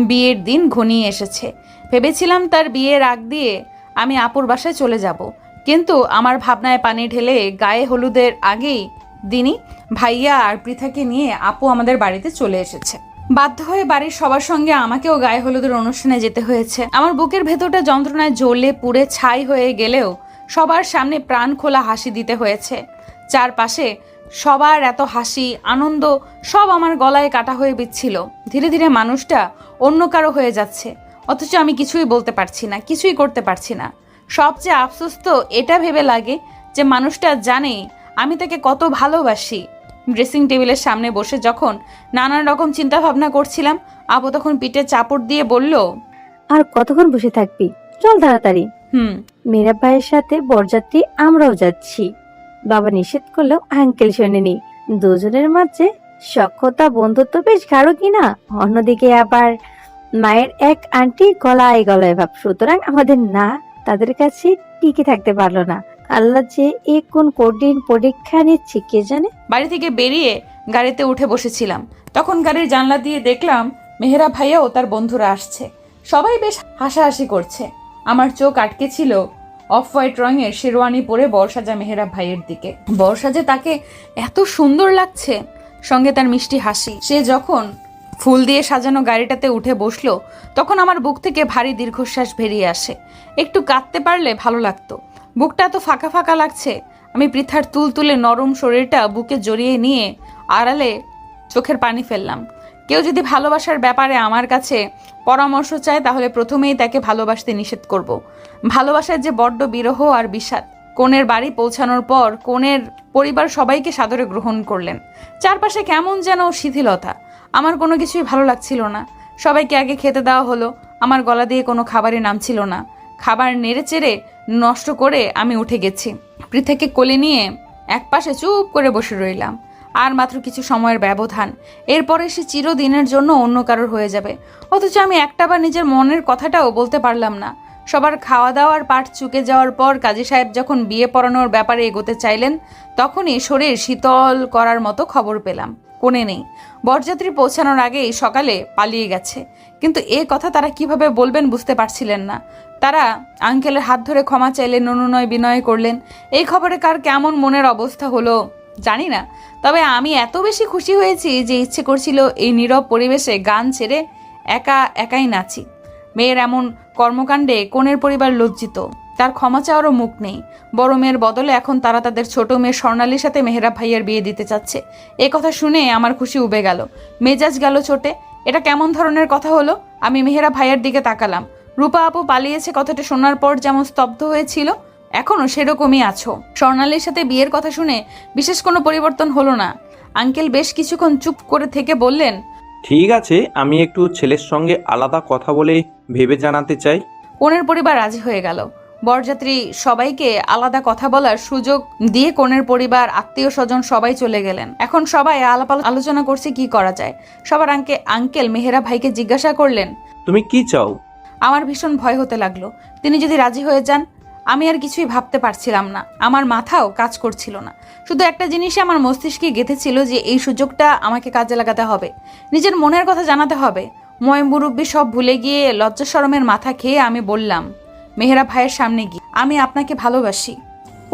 বিয়ের দিন ঘনিয়ে এসেছে। ভেবেছিলাম তার বিয়ের আগ দিয়ে আমি আপুর বাসায় চলে যাব, কিন্তু আমার ভাবনায় পানি ঢেলে গায়ে হলুদের আগেই দিনই ভাইয়া আর পৃথাকে নিয়ে আপু আমাদের বাড়িতে চলে এসেছে। বাধ্য হয়ে বাড়ির সবার সঙ্গে আমাকেও গায়ে হলুদের অনুষ্ঠানে যেতে হয়েছে। আমার বুকের ভেতরটা যন্ত্রণায় জ্বলে পুড়ে ছাই হয়ে গেলেও সবার সামনে প্রাণ খোলা হাসি দিতে হয়েছে। চারপাশে সবার এত হাসি আনন্দ সব আমার গলায় কাটা হয়ে বিচ্ছিল। ধীরে ধীরে মানুষটা অন্য কারো হয়ে যাচ্ছে, অথচ আমি কিছুই বলতে পারছি না, কিছুই করতে পারছি না। সবচেয়ে আফসোস তো এটা ভেবে লাগে যে মানুষটা জানে আমি তাকে কত ভালোবাসি। ড্রেসিং টেবিলের সামনে বসে যখন নানান রকম চিন্তা ভাবনা করছিলাম, আপু তখন পিঠে চাপড় দিয়ে বলল, আর কতক্ষণ বসে থাকবি, চল তাড়াতাড়ি। মেহেরাব ভাইয়ের সাথে বরযাত্রী আমরাও যাচ্ছি। বাবা নিষেধ করলেও আঙ্কেল শোনেনি। দুজনের মাঝে সখ্যতা বন্ধুত্ব বেশ গাঢ় কিনা। অন্যদিকে আবার মায়ের এক আন্টি গলায় গলায় ভাব, সুতরাং আমাদের না তাদের কাছে টিকে থাকতে পারলো না। আল্লাহ যে এ কোন কঠিন পরীক্ষা নিচ্ছে কে জানে। বাড়ি থেকে বেরিয়ে গাড়িতে উঠে বসেছিলাম, তখন গাড়ির জানলা দিয়ে দেখলাম মেহেরাব ভাইয়া ও তার বন্ধুরা আসছে। সবাই বেশ হাসাহাসি করছে। আমার চোখ আটকে ছিল অফ হোয়াইট রঙের শেরওয়ানি পরে বর্ষাজা মেহেরাব ভাইয়ের দিকে। বর্ষাজে তাকে এত সুন্দর লাগছে, সঙ্গে তার মিষ্টি হাসি। সে যখন ফুল দিয়ে সাজানো গাড়িটাতে উঠে বসলো, তখন আমার বুক থেকে ভারী দীর্ঘশ্বাস বেরিয়ে আসে। একটু কাঁদতে পারলে ভালো লাগতো, বুকটা এত ফাঁকা ফাঁকা লাগছে। আমি পৃথার তুলতুলে নরম শরীরটা বুকে জড়িয়ে নিয়ে আড়ালে চোখের পানি ফেললাম। কেউ যদি ভালোবাসার ব্যাপারে আমার কাছে পরামর্শ চায় তাহলে প্রথমেই তাকে ভালোবাসতে নিষেধ করব। ভালোবাসার যে বড্ড বিরহ আর বিষাদ। কনের বাড়ি পৌঁছানোর পর কনের পরিবার সবাইকে সাদরে গ্রহণ করলেন। চারপাশে কেমন যেন শিথিলতা। আমার কোনো কিছুই ভালো লাগছিল না। সবাইকে আগে খেতে দেওয়া হলো। আমার গলা দিয়ে কোনো খাবারই নামছিল না। খাবার নেড়ে চেড়ে নষ্ট করে আমি উঠে গেছি। পৃথাকে কোলে নিয়ে একপাশে চুপ করে বসে রইলাম। আর মাত্র কিছু সময়ের ব্যবধান, এরপরে সে চিরদিনের জন্য অন্য কারোর হয়ে যাবে। অথচ আমি একটাবার নিজের মনের কথাটাও বলতে পারলাম না। সবার খাওয়া দাওয়ার পাট চুকে যাওয়ার পর কাজী সাহেব যখন বিয়ে পড়ানোর ব্যাপারে এগোতে চাইলেন, তখনই শরীর শীতল করার মতো খবর পেলাম কোণে নেই। বরযাত্রী পৌঁছানোর আগেই সকালে পালিয়ে গেছে। কিন্তু এ কথা তারা কিভাবে বলবেন বুঝতে পারছিলেন না। তারা আঙ্কেলের হাত ধরে ক্ষমা চাইলেন, অনুনয় বিনয় করলেন। এই খবরে কার কেমন মনের অবস্থা হলো জানি না, তবে আমি এত বেশি খুশি হয়েছি যে ইচ্ছে করছিল এই নীরব পরিবেশে গান ছেড়ে একাই নাচি। মেয়ের এমন কর্মকাণ্ডে কনের পরিবার লজ্জিত। তার ক্ষমা চাওয়ারও মুখ নেই। বড় মেয়ের বদলে এখন তারা তাদের ছোট মেয়ে স্বর্ণালীর সাথে মেহেরাব ভাইয়ের বিয়ে দিতে চাচ্ছে। এ কথা শুনে আমার খুশি উবে গেল, মেজাজ গেল চোটে। এটা কেমন ধরনের কথা হলো? আমি মেহেরাব ভাইয়ের দিকে তাকালাম। রূপা আপু পালিয়েছে কথাটা শোনার পর যেমন স্তব্ধ হয়েছিল, এখনো সেরকমই আছো। স্বর্ণালীর সাথে বিয়ের কথা শুনে বিশেষ কোনো পরিবর্তন হলো না। আঙ্কেল বেশ কিছুক্ষণ চুপ করে থেকে বললেন, ঠিক আছে, আমি একটু ছেলের সঙ্গে আলাদা কথা বলে ভেবে জানাতে চাই। কনের পরিবার রাজি হয়ে গেল। বরযাত্রী সবাইকে আলাদা কথা বলার সুযোগ দিয়ে কনের পরিবার, আত্মীয় স্বজন সবাই চলে গেলেন। এখন সবাই আলাপ আলোচনা করছে কি করা যায়। সবার আঙ্কেল মেহেরাব ভাইকে জিজ্ঞাসা করলেন, তুমি কি চাও? আমার ভীষণ ভয় হতে লাগলো। তিনি যদি রাজি হয়ে যান, আমি আর কিছুই ভাবতে পারছিলাম না। আমার মাথাও কাজ করছিল না। শুধু একটা জিনিসই আমার মস্তিষ্কে গেঁথেছিল যে এই সুযোগটা আমাকে কাজে লাগাতে হবে, নিজের মনের কথা জানাতে হবে। ময় মুরব্বী সব ভুলে গিয়ে লজ্জা শরমের মাথা খেয়ে আমি বললাম মেহেরাব ভাইয়ের সামনে গিয়ে, আমি আপনাকে ভালোবাসি।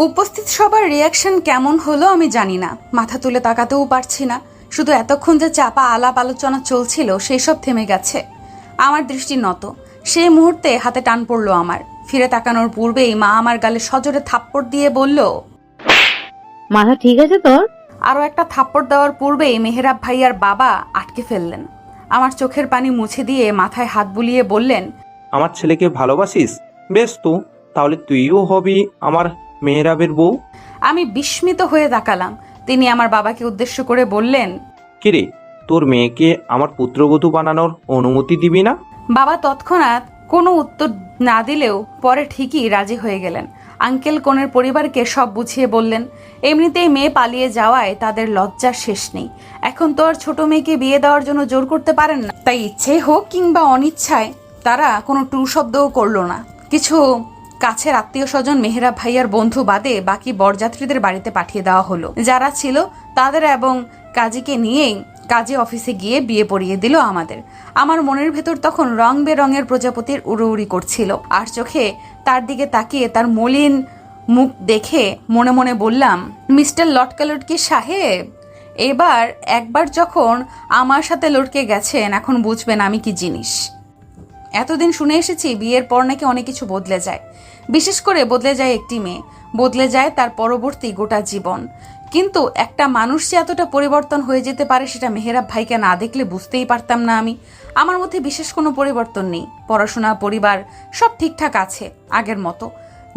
উপস্থিত সবার রিয়াকশন কেমন হলো আমি জানি না। মাথা তুলে তাকাতেও পারছি না। শুধু এতক্ষণ যে চাপা আলাপ আলোচনা চলছিল সেই সব থেমে গেছে। আমার দৃষ্টি নত। সেই মুহূর্তে হাতে টান পড়লো আমার। ফিরে তাকানোর পূর্বেই মা আমার গালে সজোরে থাপ্পড় দিয়ে বলল, মাথা ঠিক আছে তোর? আরো একটা থাপ্পড় দেওয়ার পূর্বেই মেহেরাব ভাইয়ার বাবা আটকে ফেললেন। আমার চোখের পানি মুছে দিয়ে মাথায় হাত বুলিয়ে বললেন, আমার ছেলেকে ভালোবাসিস? বেশ তো, তাহলে তুইও হবি আমার মেহেরাবের বউ। আমি বিস্মিত হয়ে তাকালাম। তিনি আমার বাবাকে উদ্দেশ্য করে বললেন, কিরে, তোর মেয়েকে আমার পুত্রবধূ বানানোর অনুমতি দিবি না? বাবা তৎক্ষণাৎ কোনো উত্তর না দিলেও পরে ঠিকই রাজি হয়ে গেলেন। আঙ্কেল কনের পরিবারকে সব বুঝিয়ে বললেন, এমনিতেই মেয়ে পালিয়ে যাওয়ায় তাদের লজ্জার শেষ নেই। এখন তো আর ছোট মেয়েকে বিয়ে দেওয়ার জন্য জোর করতে পারেন না। তাই ইচ্ছেই হোক কিংবা অনিচ্ছায় তারা কোনো টু শব্দও করলো না। কিছু কাছের আত্মীয় স্বজন, মেহেরাব ভাইয়ার বন্ধু বাদে বাকি বরযাত্রীদের বাড়িতে পাঠিয়ে দেওয়া হলো। যারা ছিল তাদের এবং কাজীকে নিয়েই কাজী অফিসে গিয়ে বিয়ে পড়িয়ে দিল আমাদের। আমার মনের ভেতর তখন রং বেরঙের প্রজাপতির উড়ি করছিল। আর চোখে তার দিকে তাকিয়ে তার মলিন মুখ দেখে মনে মনে বললাম, মিস্টার লটকালটকি সাহেব, একবার যখন আমার সাথে লটকে গেছেন, এখন বুঝবেন আমি কি জিনিস। এতদিন শুনে এসেছি বিয়ের পর নাকি অনেক কিছু বদলে যায়। বিশেষ করে বদলে যায় একটি মেয়ে, বদলে যায় তার পরবর্তী গোটা জীবন। কিন্তু একটা মানুষ যে এতটা পরিবর্তন হয়ে যেতে পারে সেটা মেহেরাব ভাইকে না দেখলে বুঝতেই পারতাম না আমি। আমার মধ্যে বিশেষ কোনো পরিবর্তন নেই। পড়াশোনা, পরিবার সব ঠিকঠাক আছে আগের মতো।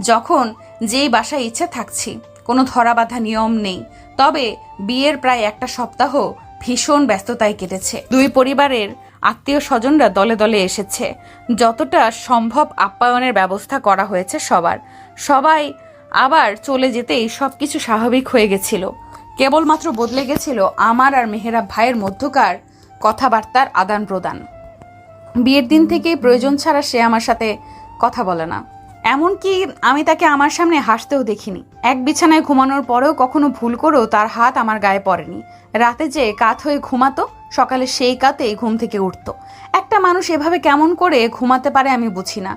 যখন যেই বাসায় ইচ্ছে থাকছি, কোনো ধরা বাঁধা নিয়ম নেই। তবে বিয়ের প্রায় একটা সপ্তাহ ভীষণ ব্যস্ততায় কেটেছে। দুই পরিবারের আত্মীয় স্বজনরা দলে দলে এসেছে। যতটা সম্ভব আপ্যায়নের ব্যবস্থা করা হয়েছে সবাই আবার চলে যেতেই সবকিছু স্বাভাবিক হয়ে গেছিল। কেবলমাত্র বদলে গেছিল আমার আর মেহেরাব ভাইয়ের মধ্যকার কথাবার্তার আদান প্রদান। বিয়ের দিন থেকেই প্রয়োজন ছাড়া সে আমার সাথে কথা বলে না। এমনকি আমি তাকে আমার সামনে হাসতেও দেখিনি। এক বিছানায় ঘুমানোর পরেও কখনো ভুল করেও তার হাত আমার গায়ে পড়েনি। রাতে যে কাত হয়ে ঘুমাতো, সকালে সেই কাতেই ঘুম থেকে উঠতো। একটা মানুষ এভাবে কেমন করে ঘুমাতে পারে আমি বুঝি না।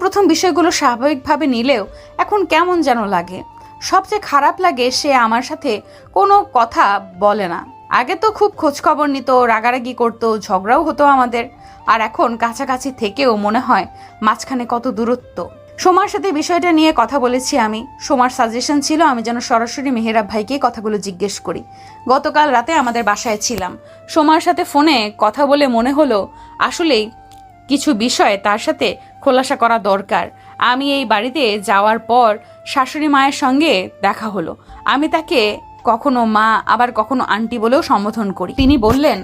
প্রথম বিষয়গুলো স্বাভাবিকভাবে নিলেও এখন কেমন যেন লাগে। সবচেয়ে খারাপ লাগে সে আমার সাথে কোনো কথা বলে না। আগে তো খুব খোঁজখবর নিত, রাগারাগি করতো, ঝগড়াও হতো আমাদের। আর এখন কাছাকাছি থেকেও মনে হয় মাঝখানে কত দূরত্ব। সোমার সাথে বিষয়টা নিয়ে কথা বলেছি আমি। সোমার সাজেশন ছিল আমি যেন সরাসরি মেহেরাব ভাইকে কথাগুলো জিজ্ঞেস করি। গতকাল রাতে আমাদের বাসায় ছিলাম, সোমার সাথে ফোনে কথা বলে মনে হলো আসলেই কিছু বিষয় তার সাথে খোলাসা করা দরকার। আমি এই বাড়িতে যাওয়ার পর শাশুড়ি মায়ের সঙ্গে দেখা হলো। আমি তাকে কখনো মা আবার কখনো আন্টি বলেও সম্বোধন করি। তিনি বললেন,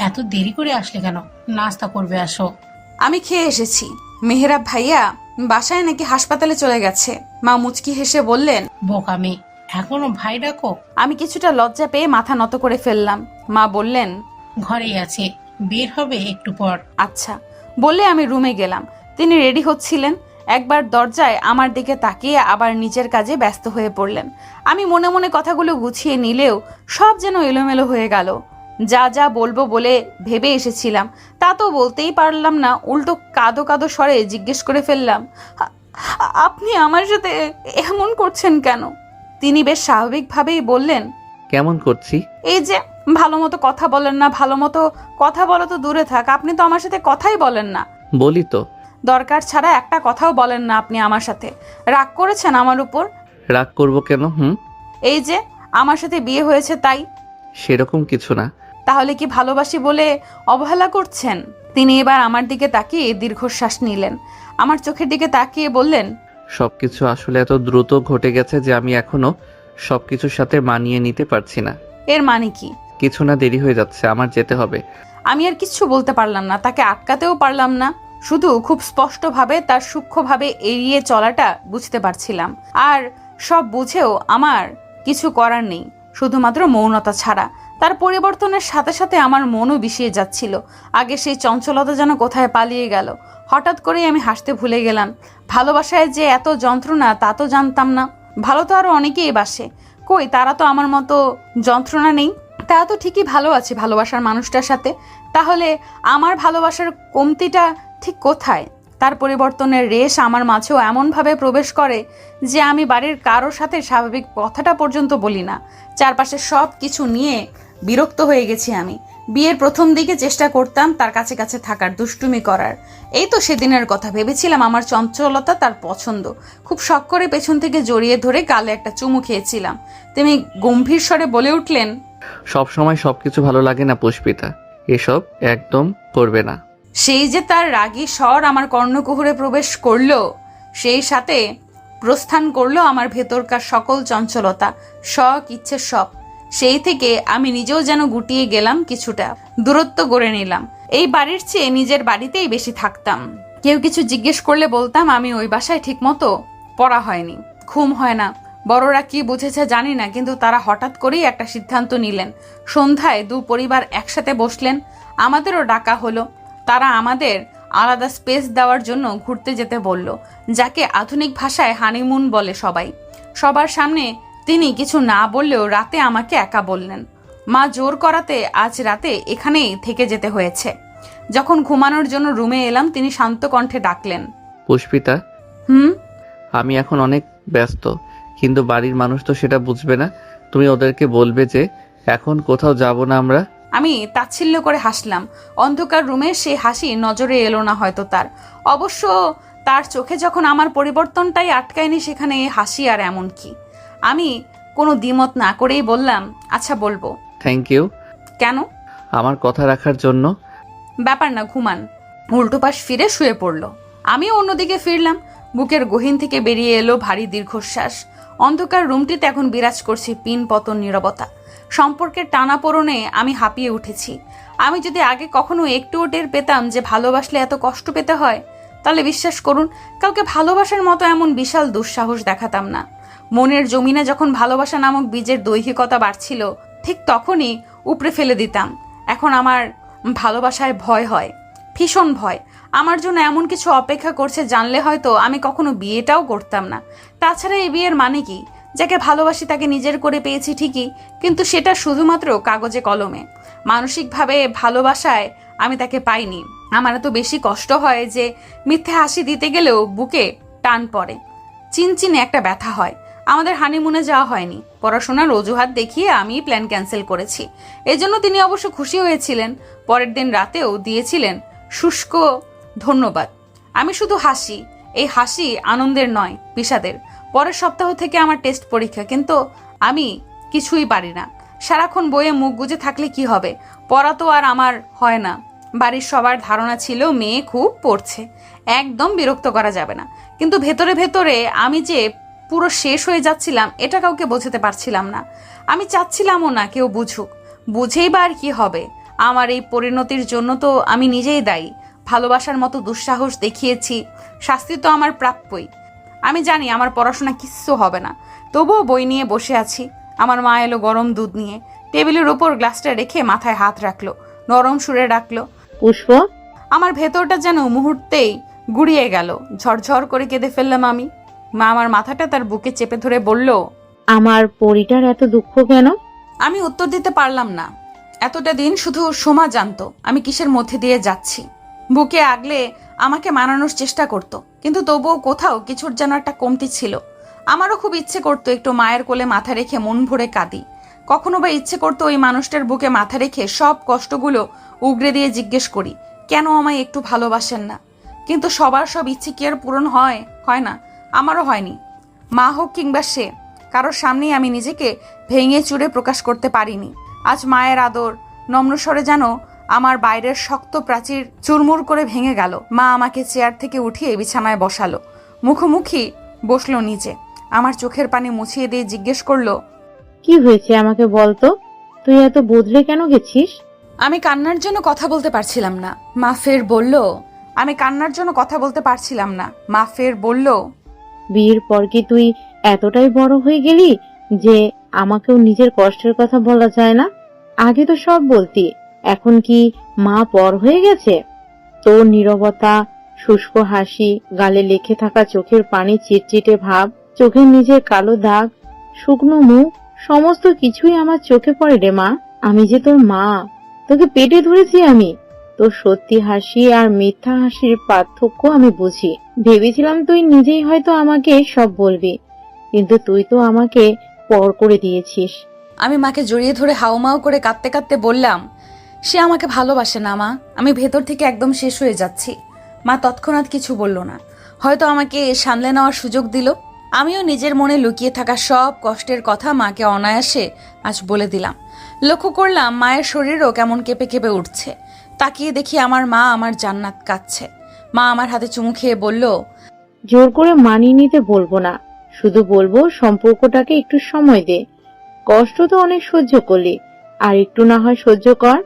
এত দেরি করে আসলে কেন? নাস্তা করবে আসো। আমি খেয়ে এসেছি। মেহেরাব ভাইয়া বাসায় নাকি হাসপাতালে চলে গেছে। মা মুচকি হেসে বললেন, বোকামি, এখনো ভাই ডাকো? আমি কিছুটা লজ্জা পেয়ে মাথা নত করে ফেললাম। মা বললেন, ঘরেই আছে, বের হবে একটু পর। আচ্ছা বলে আমি রুমে গেলাম। তিনি রেডি হচ্ছিলেন। একবার দরজায় আমার দিকে তাকিয়ে আবার নিজের কাজে ব্যস্ত হয়ে পড়লেন। আমি মনে মনে কথাগুলো গুছিয়ে নিলেও সব যেন এলোমেলো হয়ে গেল। যা যা বলবো বলে ভেবে এসেছিলাম তা তো বলতেই পারলাম না। উল্টো কাঁদো কাঁদো স্বরে জিজ্ঞেস করে ফেললাম, আপনি আমার সাথে এমন করছেন কেন? তিনি বেশ স্বাভাবিকভাবেই বললেন, কেমন করছি? এই যে ভালো মতো কথা বলেন না। ভালো মতো কথা বলা তো দূরে থাক, আপনি তো আমার সাথে কথাই বলেন না। বলি তো। দরকার ছাড়া একটা কথাও বলেন না আপনি আমার সাথে। রাগ করেছেন আমার উপর? রাগ করবো কেন? এই যে আমার সাথে বিয়ে হয়েছে তাই? সেরকম কিছু না। তাহলে কি ভালোবাসি বলে অবহেলা করছেন? তিনি এবার আমার দিকে তাকিয়ে দীর্ঘশ্বাস নিলেন। আমার চোখের দিকে তাকিয়ে বললেন, সবকিছু আসলে এত দ্রুত ঘটে গেছে যে আমি এখনো সবকিছুর সাথে মানিয়ে নিতে পারছি না। এর মানে কি? কিছু না, দেরি হয়ে যাচ্ছে, আমার যেতে হবে। আমি আর কিচ্ছু বলতে পারলাম না, তাকে আটকাতেও পারলাম না। শুধু খুব স্পষ্টভাবে তার সূক্ষ্মভাবে এড়িয়ে চলাটা বুঝতে পারছিলাম। আর সব বুঝেও আমার কিছু করার নেই, শুধুমাত্র মৌনতা ছাড়া। তার পরিবর্তনের সাথে সাথে আমার মনও বিষিয়ে যাচ্ছিল। আগে সেই চঞ্চলতা যেন কোথায় পালিয়ে গেল। হঠাৎ করেই আমি হাসতে ভুলে গেলাম। ভালোবাসায় যে এত যন্ত্রণা তা তো জানতাম না। ভালো তো আরো অনেকেই বাসে, কই তারা তো আমার মতো যন্ত্রণা নেই। তারা তো ঠিকই ভালো আছে ভালোবাসার মানুষটার সাথে। তাহলে আমার ভালোবাসার কমতিটা ঠিক কোথায়? তার পরিবর্তনের রেশ আমার মাঝেও এমনভাবে প্রবেশ করে যে আমি বাড়ির কারোর সাথে স্বাভাবিক কথাটা পর্যন্ত বলি না। চারপাশে সব কিছু নিয়ে বিরক্ত হয়ে গেছি আমি। বিয়ের প্রথম দিকে চেষ্টা করতাম তার কাছে কাছে থাকার, দুষ্টুমি করার। এই তো সেদিনের কথা। ভেবেছিলাম আমার চঞ্চলতা তার পছন্দ। খুব শখ করে পেছন থেকে জড়িয়ে ধরে গালে একটা চুমু খেয়েছিলাম। তিনি গম্ভীর স্বরে বলে উঠলেন, সব সময় সবকিছু ভালো লাগে না পুষ্পিতা, এসব একদম করবে না। সেই যে তার রাগী স্বর আমার কর্ণকুহরে প্রবেশ করলো, সেই সাথে প্রস্থান করলো আমার ভেতরকার সকল চঞ্চলতা, শখ ইচ্ছে সব। সেই থেকে আমি নিজেও যেন গুটিয়ে গেলাম, কিছুটা দূরত্ব গড়ে নিলাম। এই বাড়ির চেয়ে নিজের বাড়িতেই বেশি থাকতাম। কেউ কিছু জিজ্ঞেস করলে বলতাম আমি ওই বাসায় ঠিক মতো পড়া হয়নি, ঘুম হয় না। বড়রা কি বুঝেছে জানি না, কিন্তু তারা হঠাৎ করেই একটা সিদ্ধান্ত নিলেন। সন্ধ্যায় দু পরিবার একসাথে বসলেন। আমাদেরও ডাকা হলো। তারা আমাদের আলাদা স্পেস দেওয়ার জন্য ঘুরতে যেতে বলল, যাকে আধুনিক ভাষায় হানিমুন বলে সবাই। সবার সামনে তিনি কিছু না বললেও রাতে আমাকে একা বললেন। মা জোর করাতে আজ রাতে এখানেই থেকে যেতে হয়েছে। যখন ঘুমানোর জন্য রুমে এলাম তিনি শান্ত কণ্ঠে ডাকলেন, পুষ্পিতা। আমি এখন অনেক ব্যস্ত, কিন্তু বাড়ির মানুষ তো সেটা বুঝবে না। তুমি ওদেরকে বলবে যে এখন কোথাও যাব না আমরা। আমি তাচ্ছিল্য করে হাসলাম। অন্ধকার রুমে সেই হাসি নজরে এলো না হয়তো তার। অবশ্য তার চোখে যখন আমার পরিবর্তনটাই আটকায়নি, সেখানে হাসি আর এমন কি। আমি কোনো দ্বিমত না করেই বললাম, আচ্ছা বলবো। Thank you. কেন? আমার কথা রাখার জন্য। ব্যাপার না, ঘুমান। উল্টো পাশ ফিরে শুয়ে পড়ল। আমিও অন্যদিকে ফিরলাম। বুকের গহীন থেকে বেরিয়ে এলো ভারী দীর্ঘশ্বাস। অন্ধকার রুমটিতে এখন বিরাজ করছে পিন পতন নীরবতা। সম্পর্কের টানাপোড়েনে আমি হাঁপিয়ে উঠেছি। আমি যদি আগে কখনো একটুও টের পেতাম যে ভালোবাসলে এত কষ্ট পেতে হয়, তাহলে বিশ্বাস করুন কাউকে ভালোবাসার মতো এমন বিশাল দুঃসাহস দেখাতাম না। মনের জমিনে যখন ভালোবাসা নামক বীজের দৈহিকতা বাড়ছিল, ঠিক তখনই উপড়ে ফেলে দিতাম। এখন আমার ভালোবাসায় ভয় হয়, ভীষণ ভয়। আমার জন্য এমন কিছু অপেক্ষা করছে জানলে হয়তো আমি কখনো বিয়েটাও করতাম না। তাছাড়া এই বিয়ের মানে কি? যাকে ভালোবাসি তাকে নিজের করে পেয়েছি ঠিকই, কিন্তু সেটা শুধুমাত্র কাগজে কলমে। মানসিকভাবে ভালোবাসায় আমি তাকে পাইনি। আমার এত বেশি কষ্ট হয় যে মিথ্যে হাসি দিতে গেলেও বুকে টান পড়ে, চিনচিনে একটা ব্যথা হয়। আমাদের হানিমুনে যাওয়া হয়নি। পড়াশোনার অজুহাত দেখিয়ে আমি প্ল্যান ক্যান্সেল করেছি। এজন্য তিনি অবশ্য খুশি হয়েছিলেন। পরের দিন রাতেও দিয়েছিলেন শুষ্ক ধন্যবাদ। আমি শুধু হাসি। এই হাসি আনন্দের নয়, বিষাদের। পরের সপ্তাহ থেকে আমার টেস্ট পরীক্ষা, কিন্তু আমি কিছুই পারি না। সারাক্ষণ বইয়ে মুখ গুজে থাকলে কি হবে? পড়া তো আর আমার হয় না। বাড়ির সবার ধারণা ছিল মেয়ে খুব পড়ছে, একদম বিরক্ত করা যাবে না। কিন্তু ভেতরে ভেতরে আমি যে পুরো শেষ হয়ে যাচ্ছিলাম এটা কাউকে বোঝাতে পারছিলাম না। আমি চাচ্ছিলামও না কেউ বুঝুক। বুঝেই বা আর কি হবে? আমার এই পরিণতির জন্য তো আমি নিজেই দায়ী। ভালোবাসার মতো দুঃসাহস দেখিয়েছি, শাস্তি তো আমার প্রাপ্যই। আমি জানি আমার পড়াশোনা কিচ্ছু হবে না, তবুও বই নিয়ে বসে আছি। আমার মা এলো গরম দুধ নিয়ে, টেবিলের ওপর গ্লাসটা রেখে মাথায় হাত রাখলো, নরম সুরে ডাকলো, পুষ্প। আমার ভেতরটা যেন মুহূর্তেই গুড়িয়ে গেল। ঝরঝর করে কেঁদে ফেললাম আমি। মা আমার মাথাটা তার বুকে চেপে ধরে বলল, আমার পরিটার এত দুঃখ কেন? আমি উত্তর দিতে পারলাম না। এতটা দিন শুধু সোমা জানতো আমি কিসের মধ্যে দিয়ে যাচ্ছি। বুকে আগলে আমাকে মানানোর চেষ্টা করত, কিন্তু তবুও কোথাও কিছুর যেন একটা কমতি ছিল। আমারও খুব ইচ্ছে করতো একটু মায়ের কোলে মাথা রেখে মন ভরে কাঁদি। কখনো বা ইচ্ছে করতো ওই মানুষটার বুকে মাথা রেখে সব কষ্টগুলো উগরে দিয়ে জিজ্ঞেস করি, কেন আমায় একটু ভালোবাসেন না? কিন্তু সবার সব ইচ্ছে কি আর পূরণ হয়? হয় না, আমারও হয়নি। মা হোক কিংবা সে, কারোর সামনেই আমি নিজেকে ভেঙে চুরে প্রকাশ করতে পারিনি। আজ মায়ের আদর নম্রস্বরে যেন আমার বাইরের শক্ত প্রাচীর চুরমুর করে ভেঙে গেল। মা আমাকে চেয়ার থেকে উঠিয়ে বিছানায় বসালো, মুখোমুখি বসলো নিচে। আমার চোখের পানি মুছিয়ে দিয়ে জিজ্ঞেস করলো, কি হয়েছে আমাকে বলতো? তুই এত বদলে কেন গেছিস? আমি কান্নার জন্য কথা বলতে পারছিলাম না। মা ফের বলল, আমি কান্নার জন্য কথা বলতে পারছিলাম না। মা ফের বলল, বিয়ের পর কি তুই এতটাই বড় হয়ে গেলি যে আমাকেও নিজের কষ্টের কথা বলা যায় না? আগে তো সব বলতি, এখন কি মা পর হয়ে গেছে? তোর নীরবতা, শুষ্ক হাসি, গালে লেখে থাকা চোখের পানি, চিটচিটে ভাব, চোখের নিচের কালো দাগ, শুকনো মুখ, সমস্ত কিছুই আমার চোখে পড়ে রে মা। আমি যে তোর মা, তোকে পেটে ধরেছি আমি। তোর সত্যি হাসি আর মিথ্যা হাসির পার্থক্য আমি বুঝি। ভেবেছিলাম তুই নিজেই হয়তো আমাকে সব বলবি, কিন্তু তুই তো আমাকে পর করে দিয়েছিস। আমি মাকে জড়িয়ে ধরে হাউমাউ করে কাঁদতে কাঁদতে বললাম, সে আমাকে ভালোবাসে না মা। আমি ভেতর থেকে একদম শেষ হয়ে যাচ্ছি। মা তৎক্ষণাৎ কিছু বলল না, হয়তো আমাকে সামলে নেওয়ার সুযোগ দিল। আমিও নিজের মনে লুকিয়ে থাকা সব কষ্টের কথা মাকে অনায়াসে আজ বলে দিলাম। লক্ষ্য করলাম মায়ের শরীরও কেমন কেঁপে কেঁপে উঠছে। তাকিয়ে দেখি আমার মা আমার জান্নাত কাঁদছে। মা আমার হাতে চুমু খেয়ে বলল, জোর করে মানিয়ে নিতে বলবো না, শুধু বলবো সম্পর্কটাকে একটু সময় দে। কষ্ট তো অনেক সহ্য করলি, আর একটু না হয় সহ্য কর।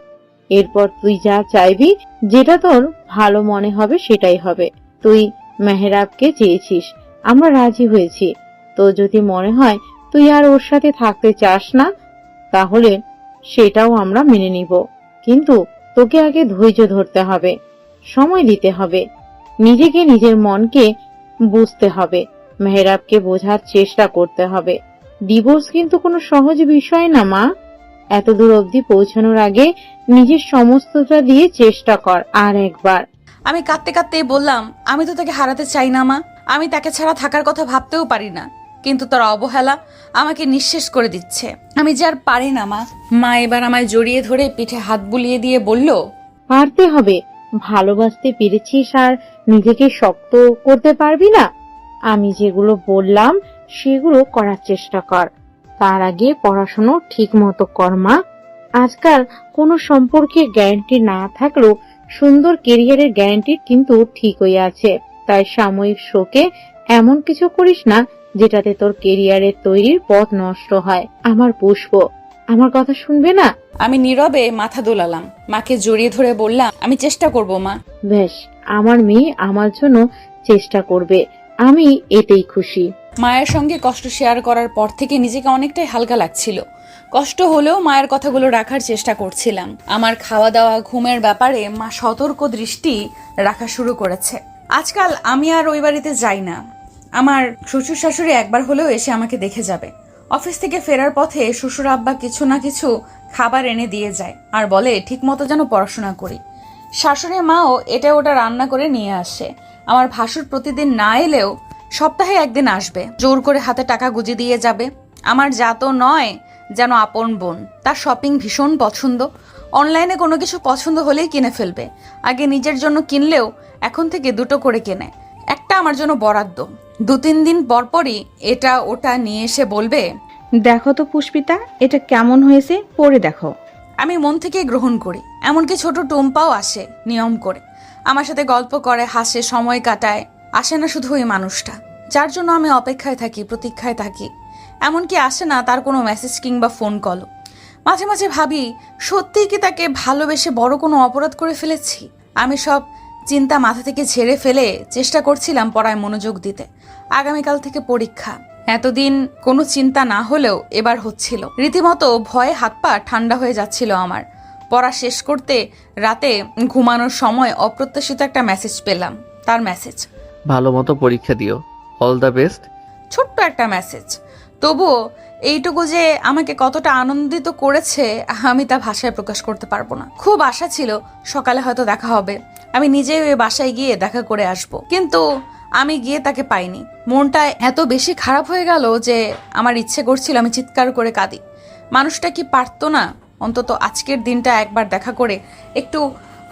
এরপর তুই যা চাইবি, যেটা তোর ভালো মনে হবে সেটাই হবে। তুই মেহরাবকে চেয়েছিস, আমরা রাজি হয়েছি। তো যদি মনে হয় তুই আর ওর সাথে থাকতে চাস না, তাহলে সেটাও আমরা মেনে নিব। কিন্তু তোকে আগে ধৈর্য ধরতে হবে, সময় দিতে হবে, নিজেকে নিজের মনকে বুঝতে হবে, মেহরাবকে বোঝার চেষ্টা করতে হবে। ডিভোর্স কিন্তু কোনো সহজ বিষয় না মা। এত দূর অবধি পৌঁছানোর আগে নিজের সমস্তটা দিয়ে চেষ্টা কর আর একবার। আমি কাঁদতে কাঁদতে বললাম, আমি তো তাকে হারাতে চাই না মা। আমি তাকে ছাড়া থাকার কথা ভাবতেও পারি না, কিন্তু তার অবহেলা আমাকে নিঃশেষ করে দিচ্ছে। আমি যে আর পারি না মা। মা এবার আমায় জড়িয়ে ধরে পিঠে হাত বুলিয়ে দিয়ে বলল, পারতে হবে। ভালোবাসতে পেরেছিস আর নিজেকে শক্ত করতে পারবি না? আমি যেগুলো বললাম সেগুলো করার চেষ্টা কর। তার আগে পড়াশোনা ঠিক মতো কর মা। আজকাল কোনো সম্পর্কের গ্যারান্টি না থাকলেও সুন্দর কেরিয়ারের গ্যারান্টি কিন্তু ঠিকই আছে। তাই সাময়িক শোকে এমন কিছু করিস না যেটাতে তোর কেরিয়ারের তৈরির পথ নষ্ট হয়। আমার পুষ্প, আমার কথা শুনবে না? আমি নীরবে মাথা দোলালাম। মাকে জড়িয়ে ধরে বললাম, আমি চেষ্টা করব মা। বেশ, আমার মেয়ে আমার জন্য চেষ্টা করবে, আমি এতেই খুশি। মায়ের সঙ্গে কষ্ট শেয়ার করার পর থেকে নিজেকে অনেকটাই হালকা লাগছিল। কষ্ট হলেও মায়ের কথাগুলো রাখার চেষ্টা করছিলাম। আমার খাওয়া দাওয়া, ঘুমের ব্যাপারে মা সতর্ক দৃষ্টি রাখা শুরু করেছে। আজকাল আমি আর ওই বাড়িতে যাই না। আমার শ্বশুর শাশুড়ি একবার হলেও এসে আমাকে দেখে যাবে। অফিস থেকে ফেরার পথে শ্বশুর আব্বা কিছু না কিছু খাবার এনে দিয়ে যায় আর বলে ঠিক মতো যেন পড়াশোনা করি। শাশুড়ি মাও এটা ওটা রান্না করে নিয়ে আসে। আমার ভাসুর প্রতিদিন না এলেও সপ্তাহে একদিন আসবে, জোর করে হাতে টাকা গুঁজে দিয়ে যাবে। আমার যা তো নয় যেন আপন বোন। তার শপিং ভীষণ পছন্দ। অনলাইনে কোনো কিছু পছন্দ হলেই কিনে ফেলবে। আগে নিজের জন্য কিনলেও এখন থেকে দুটো করে কেনে। একটা আমার জন্য বরাদ্দ। 2-3 দিন পরপরই এটা ওটা নিয়ে এসে বলবে, দেখো তো পুষ্পিতা, এটা কেমন হয়েছে, পড়ে দেখো। আমি মন থেকে গ্রহণ করি। এমনকি ছোট টুম্পাও আসে নিয়ম করে, আমার সাথে গল্প করে, হাসে, সময় কাটায়। আসে না শুধু ওই মানুষটা যার জন্য আমি অপেক্ষায় থাকি, প্রতীক্ষায় থাকি। এমনকি আসে না তার কোনো মেসেজ কিংবা ফোন কলও। মাঝে মাঝে ভাবি, সত্যিই কি তাকে ভালোবেসে বড় কোনো অপরাধ করে ফেলেছি? আমি সব চিন্তা মাথা থেকে ঝেড়ে ফেলে চেষ্টা করছিলাম পড়ায় মনোযোগ দিতে। আগামীকাল থেকে পরীক্ষা। এতদিন কোনো চিন্তা না হলেও এবার হচ্ছিল। রীতিমতো ভয়ে হাত পা ঠান্ডা হয়ে যাচ্ছিল আমার। পড়া শেষ করতে রাতে ঘুমানোর সময় অপ্রত্যাশিত একটা মেসেজ পেলাম। তার মেসেজ, ভালো মতো পরীক্ষা দিও, অল দ্য বেস্ট। ছোট্ট একটা মেসেজ, তবুও এইটুকু যে আমাকে কতটা আনন্দিত করেছে আমি তা ভাষায় প্রকাশ করতে পারবো না। খুব আশা ছিল সকালে হয়তো দেখা হবে, আমি নিজেই ওই বাসায় গিয়ে দেখা করে আসব। কিন্তু আমি গিয়ে তাকে পাইনি। মনটা এত বেশি খারাপ হয়ে গেল যে আমার ইচ্ছে করছিল আমি চিৎকার করে কাঁদি। মানুষটা কি পারতো না অন্তত আজকের দিনটা একবার দেখা করে একটু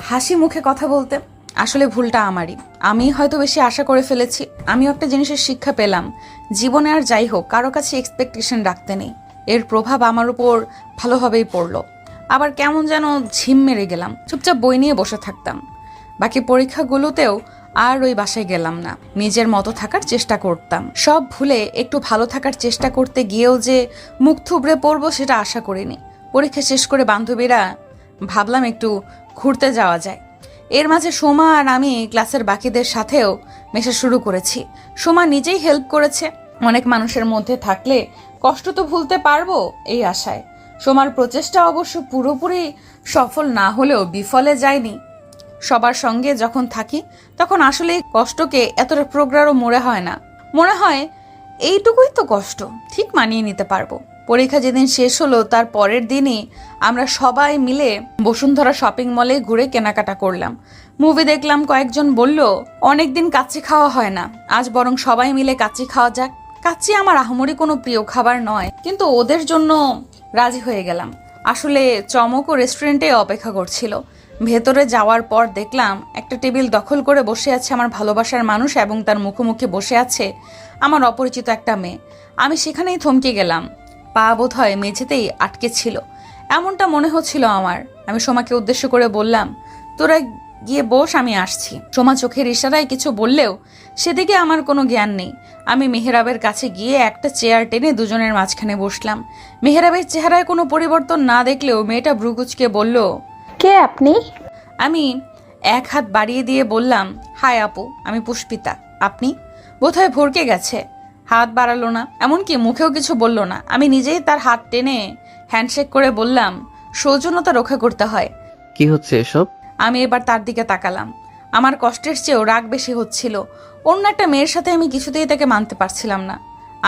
হাসি মুখে কথা বলতে? আসলে ভুলটা আমারই। আমি হয়তো বেশি আশা করে ফেলেছি। আমিও একটা জিনিসের শিক্ষা পেলাম, জীবনে আর যাই হোক কারো কাছে এক্সপেকটেশন রাখতে নেই। এর প্রভাব আমার উপর ভালোভাবেই পড়লো। আবার কেমন যেন ঝিম মেরে গেলাম, চুপচাপ বই নিয়ে বসে থাকতাম। বাকি পরীক্ষাগুলোতেও আর ওই বাসায় গেলাম না, নিজের মতো থাকার চেষ্টা করতাম। সব ভুলে একটু ভালো থাকার চেষ্টা করতে গিয়েও যে মুখ থুবড়ে পড়বো সেটা আশা করিনি। পরীক্ষা শেষ করে বান্ধবীরা ভাবলাম একটু ঘুরতে যাওয়া যায়। এর মাঝে সোমা আর আমি ক্লাসের বাকিদের সাথেও মেশা শুরু করেছি। সোমা নিজেই হেল্প করেছে। অনেক মানুষের মধ্যে থাকলে কষ্ট তো ভুলতে পারবো এই আশায়। সোমার প্রচেষ্টা অবশ্য পুরোপুরি সফল না হলেও বিফলে যায়নি। সবার সঙ্গে যখন থাকি তখন আসলে কষ্টকে এতটা প্রগাঢ় মনে হয় না। মনে হয় এইটুকুই তো কষ্ট, ঠিক মানিয়ে নিতে পারবো। পরীক্ষা যেদিন শেষ হলো তার পরের দিনই আমরা সবাই মিলে বসুন্ধরা শপিং মলে ঘুরে কেনাকাটা করলাম, মুভি দেখলাম। কয়েকজন বলল অনেকদিন কাচ্চি খাওয়া হয় না, আজ বরং সবাই মিলে কাচ্চি খাওয়া যাক। কাচ্চি আমার আহামরি কোনো প্রিয় খাবার নয়, কিন্তু ওদের জন্য রাজি হয়ে গেলাম। আসলে চমকও রেস্টুরেন্টে অপেক্ষা করছিল। ভেতরে যাওয়ার পর দেখলাম একটা টেবিল দখল করে বসে আছে আমার ভালোবাসার মানুষ এবং তার মুখোমুখি বসে আছে আমার অপরিচিত একটা মেয়ে। আমি সেখানেই থমকে গেলাম, পা বোধ হয় মেঝেতেই আটকে ছিল এমনটা মনে হচ্ছিল আমার। আমি সোমাকে উদ্দেশ্য করে বললাম, তোরা গিয়ে বস, আমি আসছি। সোমা চোখের ইশারায় কিছু বললেও সেদিকে আমার কোনো জ্ঞান নেই। আমি মেহেরাবের কাছে গিয়ে একটা চেয়ার টেনে দুজনের মাঝখানে বসলাম। মেহেরাবের চেহারায় কোনো পরিবর্তন না দেখলেও মেয়েটা ভ্রুকুচকে বলল, কে আপনি? আমি এক হাত বাড়িয়ে দিয়ে বললাম, হাই আপু, আমি পুষ্পিতা। আপনি? বোধহয় ভরকে গেছে, হাত বাড়ালো না, এমনকি মুখেও কিছু বলল না। আমি নিজেই তার হাত টেনে হ্যান্ডশেক করে বললাম, সৌজন্যতা রক্ষা করতে হয়। কি হচ্ছে এসব? আমি এবার তার দিকে তাকালাম। আমার কষ্টের চেয়েও রাগ বেশি হচ্ছিল। অন্য একটা মেয়ের সাথে আমি কিছুতেই তাকে মানতে পারছিলাম না।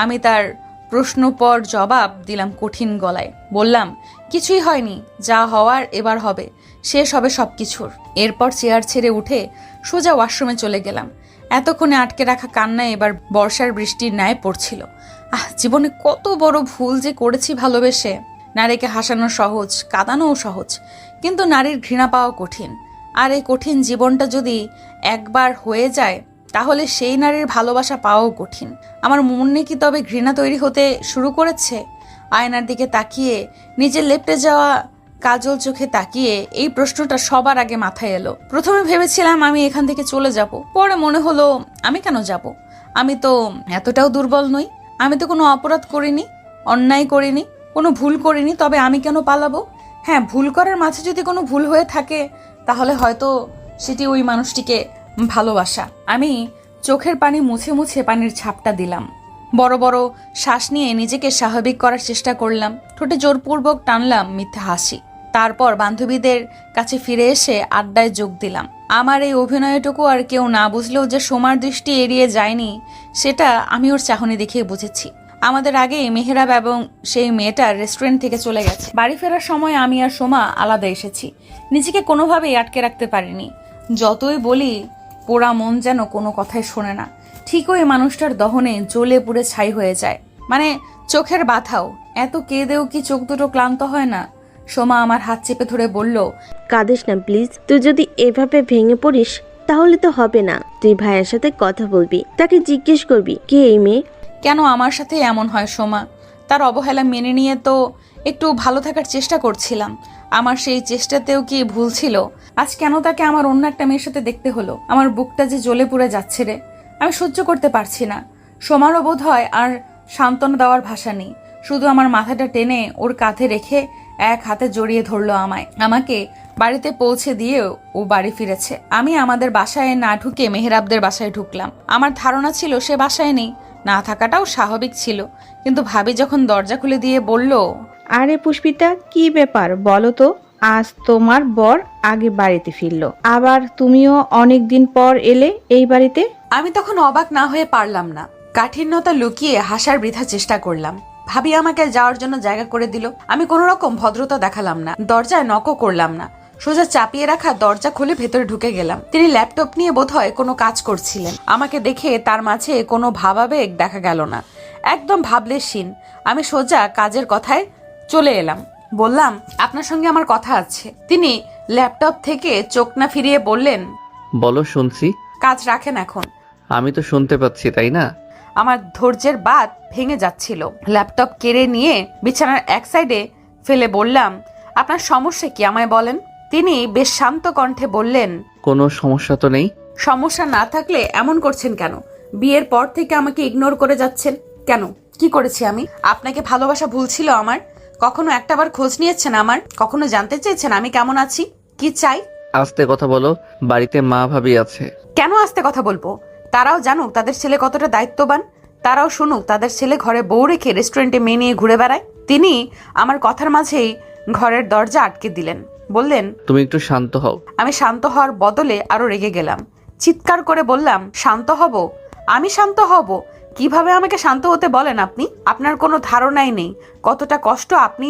আমি তার প্রশ্ন পর জবাব দিলাম কঠিন গলায়। বললাম, কিছুই হয়নি, যা হওয়ার এবার হবে, শেষ হবে সব কিছুর। এরপর চেয়ার ছেড়ে উঠে সোজা ওয়াশরুমে চলে গেলাম। এতক্ষণে আটকে রাখা কান্না এবার বর্ষার বৃষ্টির ন্যায় পড়ছিল। জীবনে কত বড় ভুল যে করেছি ভালোবেসে। নারীকে হাসানো সহজ, কাঁদানোও সহজ, কিন্তু নারীর ঘৃণা পাওয়া কঠিন। আর এই কঠিন জীবনটা যদি একবার হয়ে যায় তাহলে সেই নারীর ভালোবাসা পাওয়াও কঠিন। আমার মনে কি তবে ঘৃণা তৈরি হতে শুরু করেছে? আয়নার দিকে তাকিয়ে, নিজের লেপ্টে যাওয়া কাজল চোখে তাকিয়ে এই প্রশ্নটা সবার আগে মাথায় এলো। প্রথমে ভেবেছিলাম আমি এখান থেকে চলে যাব, পরে মনে হলো আমি কেন যাব? আমি তো এতটাও দুর্বল নই। আমি তো কোনো অপরাধ করিনি, অন্যায় করিনি, কোনো ভুল করিনি, তবে আমি কেন পালাবো? হ্যাঁ, ভুল করার মাঝে যদি কোনো ভুল হয়ে থাকে তাহলে হয়তো সেটি ওই মানুষটিকে ভালোবাসা। আমি চোখের পানি মুছে মুছে পানির ছাপটা দিলাম। বড় বড় শ্বাস নিয়ে নিজেকে স্বাভাবিক করার চেষ্টা করলাম। ঠোঁটে জোরপূর্বক টানলাম মিথ্যা হাসি। তারপর বান্ধবীদের কাছে ফিরে এসে আড্ডায় যোগ দিলাম। আমার এই অভিনয়টুকু আর কেউ না বুঝলেও যে সোমার দৃষ্টি এড়িয়ে যায়নি সেটা আমি ওর চাহনি দেখেই বুঝেছি। আমাদের আগে মেহেরাব এবং সেই মেয়েটা রেস্টুরেন্ট থেকে চলে গেছে। বাড়ি ফেরার সময় আমি আর সোমা আলাদা এসেছি। নিজেকে কোনোভাবেই আটকে রাখতে পারিনি। যতই বলি পোড়া মন যেন কোনো কথাই শোনে না। ঠিক ওই মানুষটার দহনে জ্বলে পুড়ে ছাই হয়ে যায়। মানে চোখের বাধাও। এত কেঁদেও কি চোখ দুটো ক্লান্ত হয় না? সোমা আমার হাত চেপে ধরে বলল, কাঁদিস না প্লিজ, তুই যদি এভাবে ভেঙে পড়িস তাহলে তো হবে না, তুই ভাইয়ের সাথে কথা বলবি, তাকে জিজ্ঞেস করবি কে এই মেয়ে। কেন আমার সাথে এমন হয় সোমা? তার অবহেলা মেনে নিয়ে তো একটু ভালো থাকার চেষ্টা করছিলাম। আমার সেই চেষ্টাতেও কি ভুল ছিল? আজ কেন তাকে আমার অন্য একটা মেয়ের সাথে দেখতে হলো? আমার বুকটা যে জ্বলে পুড়ে যাচ্ছে রে, আমি সহ্য করতে পারছি না। সোমারও বোধ হয় আর সান্ত্বনা দেওয়ার ভাষা নেই, শুধু আমার মাথাটা টেনে ওর কাঁধে রেখে এক হাতে জড়িয়ে ধরলো আমাকে বাড়িতে পৌঁছে দিয়েও ও বাড়ি ফিরেছে। আমি আমাদের বাসায় না ঢুকে মেহেরাবদের বাসায় ঢুকলাম। আমার ধারণা ছিল সে বাসায় নেই, না থাকাটাও স্বাভাবিক ছিল, কিন্তু ভাবি যখন দরজা খুলে দিয়ে বলল, আরে পুষ্পিতা, কি ব্যাপার বলো তো? আজ তোমার বর আগে বাড়িতে ফিরলো, আবার তুমিও অনেক দিন পর এলে এই বাড়িতে। আমি তখন অবাক না হয়ে পারলাম না, কাঠিন্যতা লুকিয়ে হাসার বৃথা চেষ্টা করলাম। ভাবি আমাকে যাওয়ার জন্য জায়গা করে দিল। আমি কোনো রকম ভদ্রতা দেখালাম না, দরজায় নকও করলাম না, সোজা চাপিয়ে রাখা দরজা খুলে ভেতরে ঢুকে গেলাম। তিনি ল্যাপটপ নিয়ে বোধহয় কোনো কাজ করছিলেন। আমাকে দেখে তার মাঝে কোনো ভাবাবেগ দেখা গেল না, একদম ভাবলেশীন। আমি সোজা কাজের কথায় চলে এলাম, বললাম, আপনার সঙ্গে আমার কথা আছে। তিনি ল্যাপটপ থেকে চোখ না ফিরিয়ে বললেন, বলো, শুনছি। কাজ রাখেন এখন। আমি তো শুনতে পাচ্ছি, তাই না? আমার ধৈর্যের বাঁধ ভেঙে যাচ্ছিল। ল্যাপটপ কেড়ে নিয়ে বিছানার এক সাইডে ফেলে বললাম, আপনার সমস্যা কি আমায় বলেন। তিনি বেশ শান্ত কণ্ঠে বললেন, কোনো সমস্যা তো নেই। সমস্যা না থাকলে এমন করছেন কেন? বিয়ের পর থেকে আমাকে ইগনোর করে যাচ্ছেন কেন? কি করেছি আমি? আপনাকে ভালোবাসা ভুল ছিল আমার? কখনো একটাবার খোঁজ নিয়েছেন আমার? কখনো জানতে চেয়েছেন আমি কেমন আছি, কি চাই? আস্তে কথা বলো, বাড়িতে মা ভাবি আছে। কেন আস্তে কথা বলবো? তারাও জানুক তাদের ছেলে কতটা দায়িত্ববান, তারাও শুনুক তাদের ছেলে ঘরে বউ রেখে রেস্টুরেন্টে মেয়ে নিয়ে ঘুরে বেড়ায়। তিনি আমার কথার মাঝেই ঘরের দরজা আটকে দিলেন, বললেন, তুমি একটু শান্ত হও। আমি শান্ত হওয়ার বদলে আরো রেগে গেলাম। চিৎকার করে বললাম, শান্ত হব? আমি শান্ত হব? কিভাবে আমাকে শান্ত হতে বলেন আপনি? আপনার কোনো ধারণাই নেই কতটা কষ্ট আপনি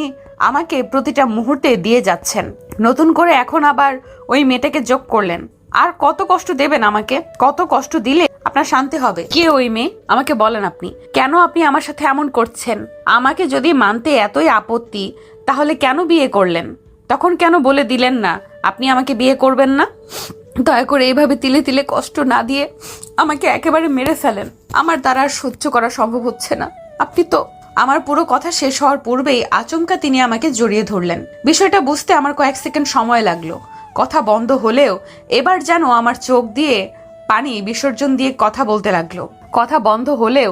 আমাকে প্রতিটা মুহূর্তে দিয়ে যাচ্ছেন। নতুন করে এখন আবার ওই মেয়েটাকে যোগ করলেন। আর কত কষ্ট দেবেন আমাকে? কত কষ্ট দিলে আপনার শান্তি হবে? কে ওই মেয়ে? আমাকে বলেন আপনি। কেন আপনি আমার সাথে এমন করছেন? আমাকে যদি মানতে এতই আপত্তি, তাহলে কেন বিয়ে করলেন? তখন কেন বলে দিলেন না আপনি আমাকে বিয়ে করবেন না? দয়া করে এইভাবে তিলে তিলে কষ্ট না দিয়ে আমাকে একেবারে মেরে ফেলেন। আমার দ্বারা আর সহ্য করা সম্ভব হচ্ছে না। আপনি তো। আমার পুরো কথা শেষ হওয়ার পূর্বেই আচমকা তিনি আমাকে জড়িয়ে ধরলেন। বিষয়টা বুঝতে আমার কয়েক সেকেন্ড সময় লাগলো। কথা বন্ধ হলেও এবার যেন আমার চোখ দিয়ে পানি বিসর্জন দিয়ে কথা বলতে লাগলো। কথা বন্ধ হলেও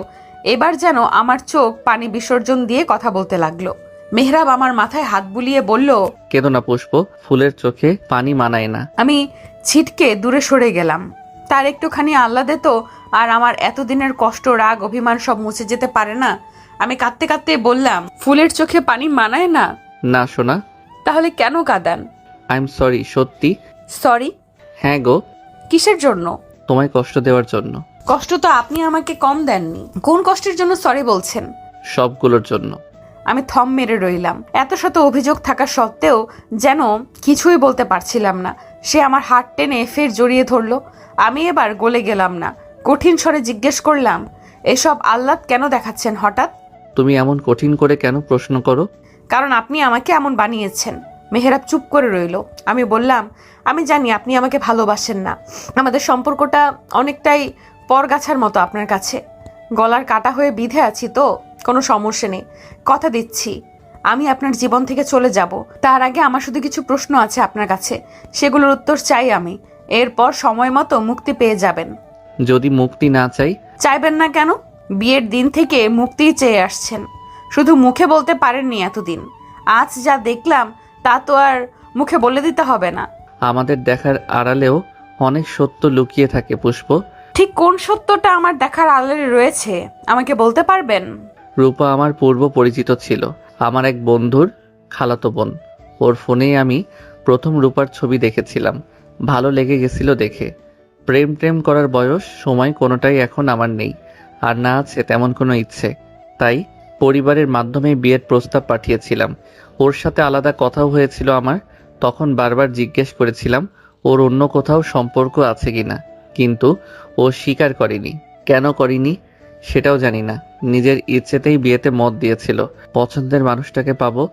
এবার যেন আমার চোখ পানি বিসর্জন দিয়ে কথা বলতে লাগলো। মেহরাব আমার মাথায় হাত বুলিয়ে বলল, কেঁদো না পুষ্প, ফুলের চোখে পানি মানায় না। আমি ছিটকে দূরে সরে গেলাম। তার একটুখানি আহ্লাদে তো আর আমার এতদিনের কষ্ট, রাগ, অভিমান সব মুছে যেতে পারে না। আমি কাঁদতে কাঁদতে বললাম, ফুলের চোখে পানি মানায় না? না সোনা। তাহলে কেন কাঁদান? I am sorry. সত্যি সরি? হ্যাঁ গো। কিসের জন্য? তোমায় কষ্ট দেওয়ার জন্য। কষ্ট তো আপনি আমাকে কম দেননি। কোন কষ্টের জন্য সরি বলছেন? সবগুলোর জন্য। আমি থম মেরে রইলাম। এত শত অভিযোগ থাকা সত্ত্বেও যেন কিছুই বলতে পারছিলাম না। সে আমার হাত টেনে ফের জড়িয়ে ধরলো। আমি এবার গলে গেলাম না। কঠিন স্বরে জিজ্ঞেস করলাম, এসব আহ্লাদ কেন দেখাচ্ছেন হঠাৎ? তুমি এমন কঠিন করে কেন প্রশ্ন করো? কারণ আপনি আমাকে এমন বানিয়েছেন। মেহেরাব চুপ করে রইল। আমি বললাম, আমি জানি আপনি আমাকে ভালোবাসেন না। আমাদের সম্পর্কটা অনেকটাই পরগাছার মতো আপনার কাছে। গলার কাটা হয়ে বিঁধে আছি তো, কোনো সমস্যা নেই। কথা দিচ্ছি আমি আপনার জীবন থেকে চলে যাব। তার আগে আমার শুধু কিছু প্রশ্ন আছে আপনার কাছে, সেগুলোর উত্তর চাই আমি। এরপর সময় মতো মুক্তি পেয়ে যাবেন। যদি মুক্তি না চাই? চাইবেন না কেন? বিয়ের দিন থেকে মুক্তিই চেয়ে আসছেন, শুধু মুখে বলতে পারেননি এতদিন। আজ যা দেখলাম তা তো আর মুখে বলে দিতে হবে না। আমাদের দেখার আড়ালেও অনেক সত্য লুকিয়ে থাকে পুষ্প। ঠিক কোন সত্যটা আমার দেখার আড়ালে রয়েছে আমাকে বলতে পারবেন? রূপা আমার পূর্ব পরিচিত ছিল, আমার এক বন্ধুর খালাতো বোন। ওর ফোনেই আমি প্রথম রূপার ছবি দেখেছিলাম, ভালো লেগে গেছিল দেখে। প্রেম করার বয়স, সময় কোনোটাই এখন আমার নেই, আর না আছে তেমন কোনো ইচ্ছে। তাই পরিবারের মাধ্যমে বিয়ের প্রস্তাব পাঠিয়েছিলাম। ওর সাথে আলাদা কথাও হয়েছিল আমার। তখন বারবার জিজ্ঞেস করেছিলাম ওর অন্য কোথাও সম্পর্ক আছে কিনা, কিন্তু ও স্বীকার করেনি। কেন করেনি সেটাও জানি না, নিজের ইচ্ছেতেই বিয়েতে মত দিয়েছিল। পছন্দের মানুষটাকে পাবো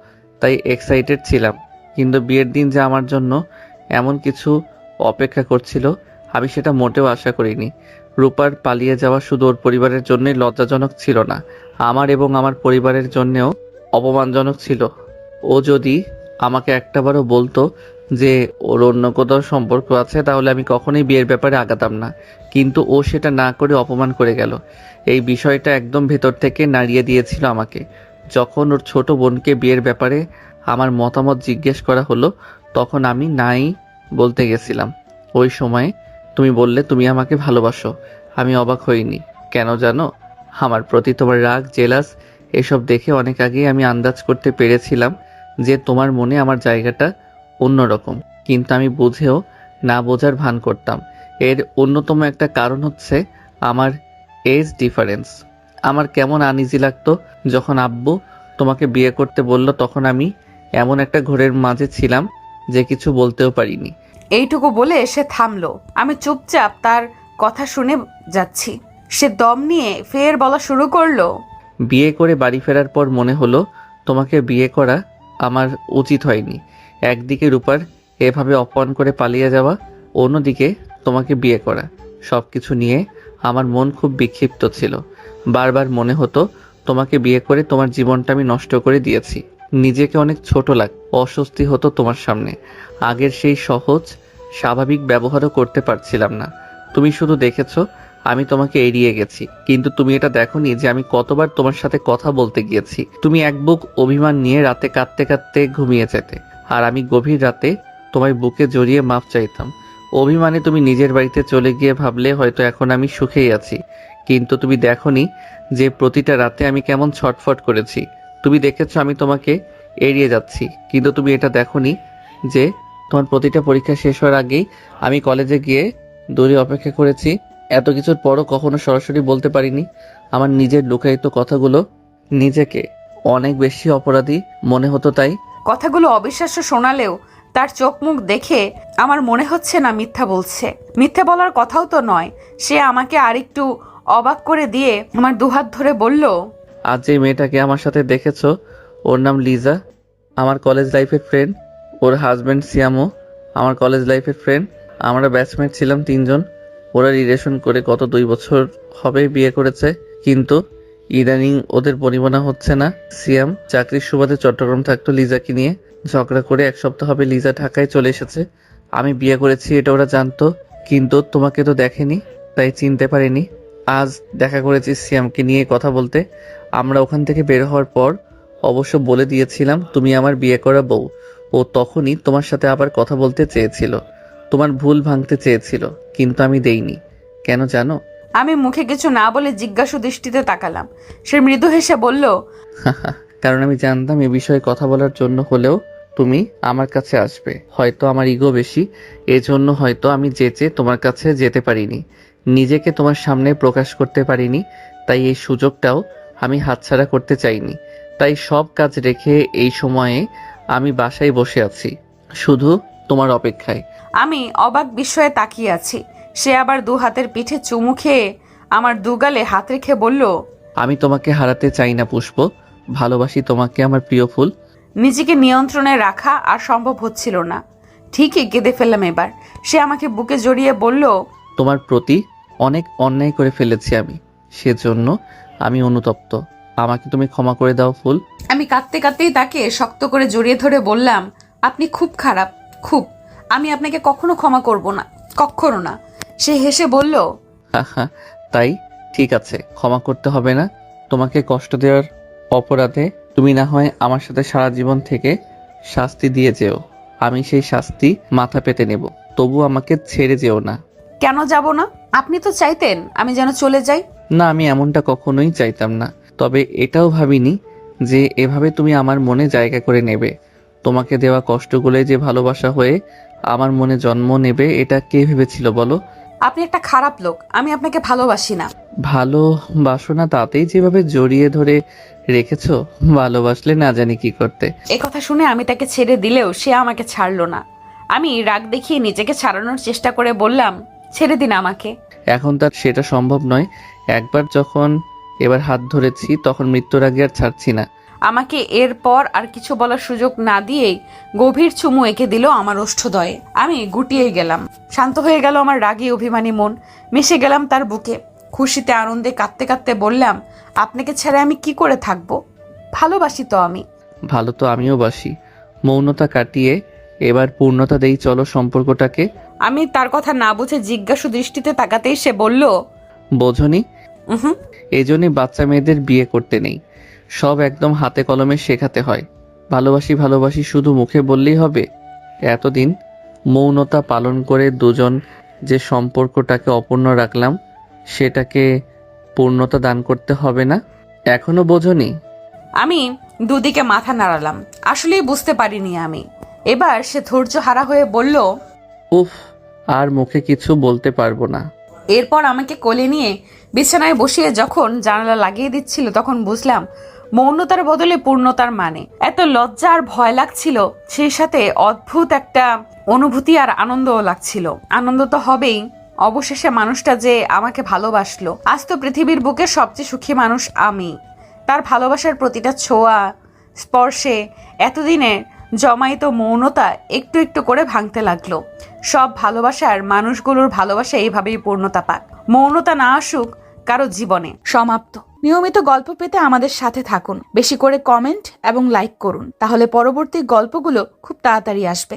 তাই এক্সাইটেড ছিলাম, কিন্তু বিয়ের দিন যে আমার জন্য এমন কিছু অপেক্ষা করছিল আমি সেটা মোটেও আশা করিনি। রূপার পালিয়ে যাওয়া শুধু ওর পরিবারের জন্যই লজ্জাজনক ছিল না, আমার এবং আমার পরিবারের জন্যেও অপমানজনক ছিল। ও যদি আমাকে একটাবারও বলতো যে ওর অন্য কোথাও সম্পর্ক আছে, তাহলে আমি কখনোই বিয়ের ব্যাপারে আগাতাম না। কিন্তু ও সেটা না করে অপমান করে গেল। এই বিষয়টা একদম ভেতর থেকে নাড়িয়ে দিয়েছিল আমাকে। যখন ওর ছোট বোনকে বিয়ের ব্যাপারে আমার মতামত জিজ্ঞেস করা হলো, তখন আমি নাই বলতে গেছিলাম। ওই সময় তুমি বললে তুমি আমাকে ভালোবাসো। আমি অবাক হইনি। কেন জানো? আমার প্রতি তোমার রাগ, জেলাস এসব দেখে অনেক আগেই আমি আন্দাজ করতে পেরেছিলাম যে তোমার মনে আমার জায়গাটা অন্যরকম। কিন্তু আমি বুঝেও না বোঝার ভান করতাম। এর অন্যতম একটা কারণ হচ্ছে আমার এজ ডিফারেন্স। আমার কেমন আনইজি লাগতো যখন আব্বু তোমাকে বিয়ে করতে বলল। তখন আমি এমন একটা ঘোরের মাঝে ছিলাম যে কিছু বলতেও পারিনি। এইটুকু বলে সে থামলো। আমি চুপচাপ তার কথা শুনে যাচ্ছি। সে দম নিয়ে ফের বলা শুরু করলো। বিয়ে করে বাড়ি ফেরার পর মনে হলো তোমাকে বিয়ে করা আমার উচিত হয়নি। একদিকে রূপার এভাবে অপমান করে পালিয়ে যাওয়া, অন্যদিকে তোমাকে বিয়ে করা। সব কিছু নিয়ে আমার মন খুব বিক্ষিপ্ত ছিল। বারবার মনে হতো তোমাকে বিয়ে করে তোমার জীবনটা আমি নষ্ট করে দিয়েছি। নিজেকে অনেক ছোট অস্বস্তি হতো তোমার সামনে। আগের সেই সহজ স্বাভাবিক ব্যবহারও করতে পারছিলাম না। তুমি শুধু দেখেছো আমি তোমাকে এড়িয়ে গেছি, কিন্তু তুমি এটা দেখোনি যে আমি কতবার তোমার সাথে কথা বলতে গিয়েছি। তুমি এক বুক অভিমান নিয়ে রাতে কাঁদতে কাঁদতে ঘুমিয়ে যেতে, আর আমি গভীর রাতে তোমায় বুকে জড়িয়ে মাফ চাইতাম। অভিমানে তুমি নিজের বাড়িতে চলে গিয়ে ভাবলে হয়তো এখন আমি সুখেই আছি। কিন্তু তুমি দেখোনি যে প্রতিটা রাতে আমি কেমন ছটফট করেছি। তুমি দেখেছো আমি তোমাকে এড়িয়ে যাচ্ছি, কিন্তু তুমি এটা দেখোনি যে তোমার প্রতিটা পরীক্ষা শেষ হওয়ার আগেই আমি কলেজে গিয়ে দূরে অপেক্ষা করেছি। এত কিছুর পরও কখনো সরাসরি বলতে পারিনি আমার নিজের লুকায়িত কথাগুলো। নিজেকে অনেক বেশি অপরাধী মনে হতো। তাই কথাগুলো অবিশ্বাস্য শোনালেও তার চোখ মুখ দেখে আমার মনে হচ্ছে না মিথ্যা বলছে। মিথ্যা বলার কথাও তো নয়। সে আমাকে আরেকটু অবাক করে দিয়ে আমার দুহাত ধরে বলল, আজ যে মেয়েটাকে আমার সাথে দেখেছো, ওর নাম লিজা, আমার কলেজ লাইফের ফ্রেন্ড। ওর হাজব্যান্ড সিয়ামও আমার কলেজ লাইফের ফ্রেন্ড। আমরা ব্যাচমেট ছিলাম 3 জন। ওরা রিলেশন করে গত 2 বছর হবে বিয়ে করেছে, কিন্তু ইদানিং ওদের পরিমাণা হচ্ছে না। সিয়াম চাকরির সুবাদে চট্টগ্রাম থাকতো লিজাকে নিয়ে। ঝগড়া করে 1 সপ্তাহ হবে লিজা ঢাকায় চলে এসেছে। আমি বিয়ে করেছি এটা ওরা জানতো, কিন্তু তোমাকে তো দেখেনি, তাই চিনতে পারেনি। আজ দেখা করেছি সিয়ামকে নিয়ে কথা বলতে। আমরা ওখান থেকে বের হওয়ার পর অবশ্য বলে দিয়েছিলাম তুমি আমার বিয়ে করা বউ। ও তখনই তোমার সাথে আবার কথা বলতে চেয়েছিল, তোমার ভুল ভাঙতে চেয়েছিল, কিন্তু আমি দেইনি। কেন জানো? আমি মুখে কিছু না বলে জিজ্ঞাসু দৃষ্টিতে তাকালাম। সে মৃদু হেসে বলল, কারণ আমি জানতাম এ বিষয়ে কথা বলার জন্য হলেও তুমি আমার কাছে আসবে। হয়তো আমার ইগো বেশি, এজন্য হয়তো আমি যেচে তোমার কাছে যেতে পারিনি, নিজেকে তোমার সামনে প্রকাশ করতে পারিনি। তাই এই সুযোগটাও আমি হাতছাড়া করতে চাইনি। তাই সব কাজ রেখে এই সময়ে আমি বাসায় বসে আছি, শুধু তোমার অপেক্ষায়। আমি অবাক বিস্ময়ে তাকিয়ে আছি। সে আবার 2 হাতের পিঠে চুমু খেয়ে আমার দুগালে হাত রেখে বলল, আমি তোমাকে হারাতে চাই না পুষ্প, ভালোবাসি তোমাকে আমার প্রিয় ফুল। নিজেকে নিয়ন্ত্রণে রাখা আর সম্ভব হচ্ছিল না। ঠিকই কেঁদে ফেললাম এবার। সে আমাকে বুকে জড়িয়ে বলল, তোমার প্রতি অনেক অন্যায় করে ফেলেছি আমি, সেজন্য আমি অনুতপ্ত। আমাকে তুমি ক্ষমা করে দাও ফুল। আমি কাঁদতে কাঁদতেই তাকে শক্ত করে জড়িয়ে ধরে বললাম, আপনি খুব খারাপ, খুব। আমি আপনাকে কখনো ক্ষমা করব না, কখনো না। সে হেসে বলল, হা, তাই ঠিক আছে, ক্ষমা করতে হবে না। তোমাকে কষ্ট দেওয়ার অপরাধে তুমি না হয় আমার সাথে সারা জীবন থেকে শাস্তি দিয়ে যেও, আমি সেই শাস্তি মাথা পেতে নেব, তবু আমাকে ছেড়ে যেও না। কেন যাব না? আপনি তো চাইতেন আমি যেন চলে যাই। না, আমি এমনটা কখনোই চাইতাম না। তবে এটাও ভাবিনি যে এভাবে তুমি আমার মনে জায়গা করে নেবে। তোমাকে দেওয়া কষ্টগুলোই যে ভালোবাসা হয়ে আমার মনে জন্ম নেবে, এটা কে ভেবেছিল বলো? আপনি একটা খারাপ লোক। আমি আপনাকে ভালোবাসি না। ভালোবাসো না তাতেই যেভাবে জড়িয়ে ধরে রেখেছো, ভালোবাসলে না জানি কি করতে। এই কথা শুনে আমি তাকে ছেড়ে দিলেও সে আমাকে ছাড়লো না। আমি রাগ দেখিয়ে নিজেকে ছাড়ানোর চেষ্টা করে বললাম, ছেড়ে দিন আমাকে। এখন তার সেটা সম্ভব নয়। একবার যখন এবার হাত ধরেছি, তখন মৃত্যুর আগে আর ছাড়ছি না। আমাকে এরপর আর কিছু বলার সুযোগ না দিয়েই গভীর চুমু এঁকে দিল আমার ওষ্ঠদয়ে। আমি গুটিয়ে গেলাম। শান্ত হয়ে গেল আমার রাগী অভিমানী মন। মিশে গেলাম তার বুকে। খুশিতে আনন্দে কাঁদতে কাঁদতে বললাম, আপনাকে ছেড়ে আমি কি করে থাকবো? ভালোবাসি তো আমি। ভালো তো আমিও বাসি। মৌনতা কাটিয়ে এবার পূর্ণতা দেই চলো সম্পর্কটাকে। আমি তার কথা না বুঝে জিজ্ঞাসু দৃষ্টিতে তাকাতেই সে বলল, বোঝনি? উহুম। এজন্যই বাচ্চা মেয়েদের বিয়ে করতে নেই, সব একদম হাতে কলমে শেখাতে হয়। ভালোবাসি ভালোবাসি শুধু মুখে বললেই হবে? এতদিন মৌনতা পালন করে দুজন যে সম্পর্কটাকে অপূর্ণ রাখলাম সেটাকে পূর্ণতা দান করতে হবে না? এখনো বোঝনি? আমি দুদিকে মাথা নাড়ালাম। আসলেই বুঝতে পারিনি আমি। এবার সে ধৈর্য হারা হয়ে বলল, উফ, আর মুখে কিছু বলতে পারবো না। এরপর আমাকে কোলে নিয়ে বিছানায় বসিয়ে যখন জানালা লাগিয়ে দিচ্ছিল তখন বুঝলাম মৌনতার বদলে পূর্ণতার মানে। এত লজ্জা আর ভয় লাগছিল, সেই সাথে অদ্ভুত একটা অনুভূতি আর আনন্দও লাগছিল। আনন্দ তো হবেই, অবশেষে মানুষটা যে আমাকে ভালোবাসলো। আজ তো পৃথিবীর বুকে সবচেয়ে সুখী মানুষ আমি। তার ভালোবাসার প্রতিটা ছোঁয়া স্পর্শে এতদিনের জমায়িত মৌনতা একটু একটু করে ভাঙতে লাগলো। সব ভালোবাসার মানুষগুলোর ভালোবাসা এইভাবেই পূর্ণতা পাক। মৌনতা না আসুক কারো জীবনে। সমাপ্ত। নিয়মিত গল্প পেতে আমাদের সাথে থাকুন। বেশি করে কমেন্ট এবং লাইক করুন, তাহলে পরবর্তী গল্পগুলো খুব তাড়াতাড়ি আসবে।